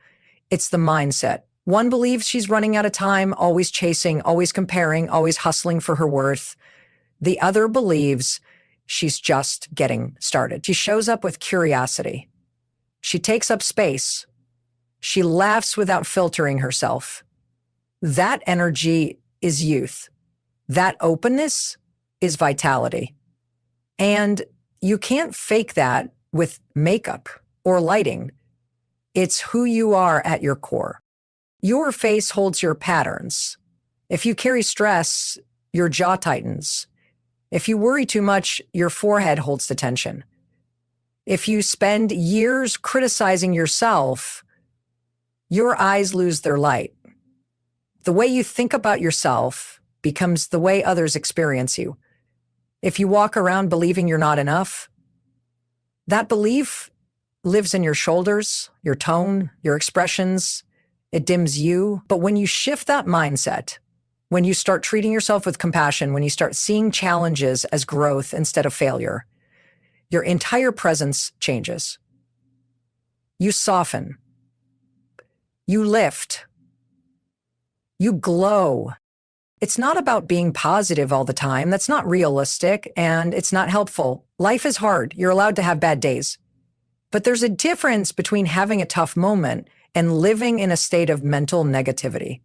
It's the mindset. One believes she's running out of time, always chasing, always comparing, always hustling for her worth. The other believes she's just getting started. She shows up with curiosity. She takes up space. She laughs without filtering herself. That energy is youth. That openness is vitality. And you can't fake that with makeup or lighting. It's who you are at your core. Your face holds your patterns. If you carry stress, your jaw tightens. If you worry too much, your forehead holds the tension. If you spend years criticizing yourself, your eyes lose their light. The way you think about yourself becomes the way others experience you. If you walk around believing you're not enough, that belief lives in your shoulders, your tone, your expressions. It dims you. But when you shift that mindset, when you start treating yourself with compassion, when you start seeing challenges as growth instead of failure, your entire presence changes. You soften. You lift. You glow. It's not about being positive all the time. That's not realistic, and it's not helpful. Life is hard. You're allowed to have bad days. But there's a difference between having a tough moment and living in a state of mental negativity.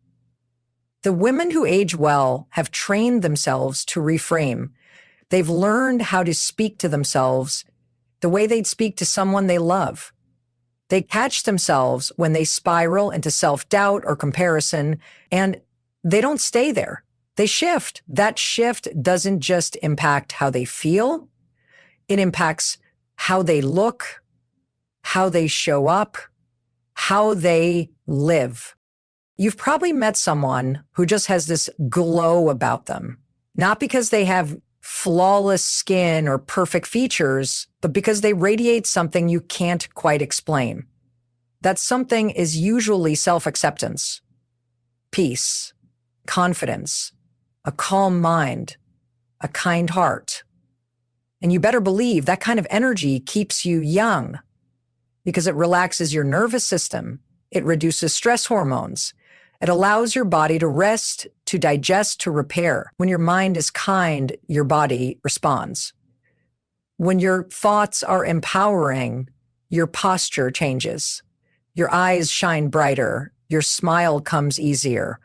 The women who age well have trained themselves to reframe. They've learned how to speak to themselves the way they'd speak to someone they love. They catch themselves when they spiral into self-doubt or comparison, and they don't stay there. They shift. That shift doesn't just impact how they feel. It impacts how they look, how they show up, how they live. You've probably met someone who just has this glow about them, not because they have flawless skin or perfect features, but because they radiate something you can't quite explain. That something is usually self-acceptance, peace, confidence, a calm mind, a kind heart. And you better believe that kind of energy keeps you young because it relaxes your nervous system. It reduces stress hormones. It allows your body to rest, to digest, to repair. When your mind is kind, your body responds. When your thoughts are empowering, your posture changes. Your eyes shine brighter. Your smile comes easier.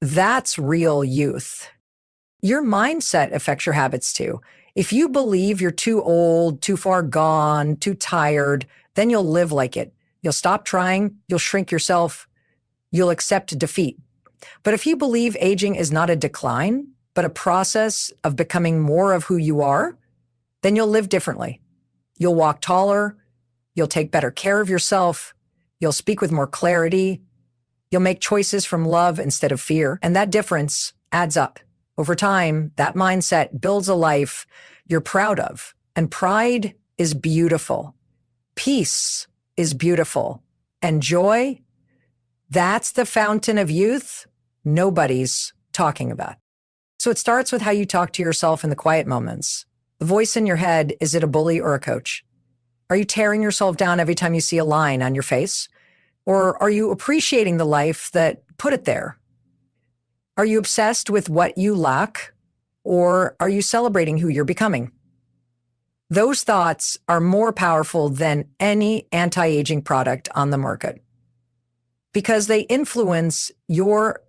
That's real youth. Your mindset affects your habits too. If you believe you're too old, too far gone, too tired, then you'll live like it. You'll stop trying. You'll shrink yourself. You'll accept defeat. But if you believe aging is not a decline, but a process of becoming more of who you are, then you'll live differently. You'll walk taller. You'll take better care of yourself. You'll speak with more clarity. You'll make choices from love instead of fear. And that difference adds up. Over time, that mindset builds a life you're proud of. And pride is beautiful. Peace is beautiful. And joy, that's the fountain of youth nobody's talking about. So it starts with how you talk to yourself in the quiet moments. The voice in your head, is it a bully or a coach? Are you tearing yourself down every time you see a line on your face? Or are you appreciating the life that put it there? Are you obsessed with what you lack? Or are you celebrating who you're becoming? Those thoughts are more powerful than any anti-aging product on the market because they influence your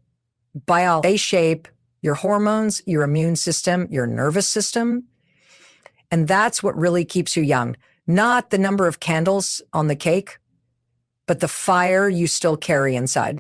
biology. They shape your hormones, your immune system, your nervous system. And that's what really keeps you young. Not the number of candles on the cake, but the fire you still carry inside.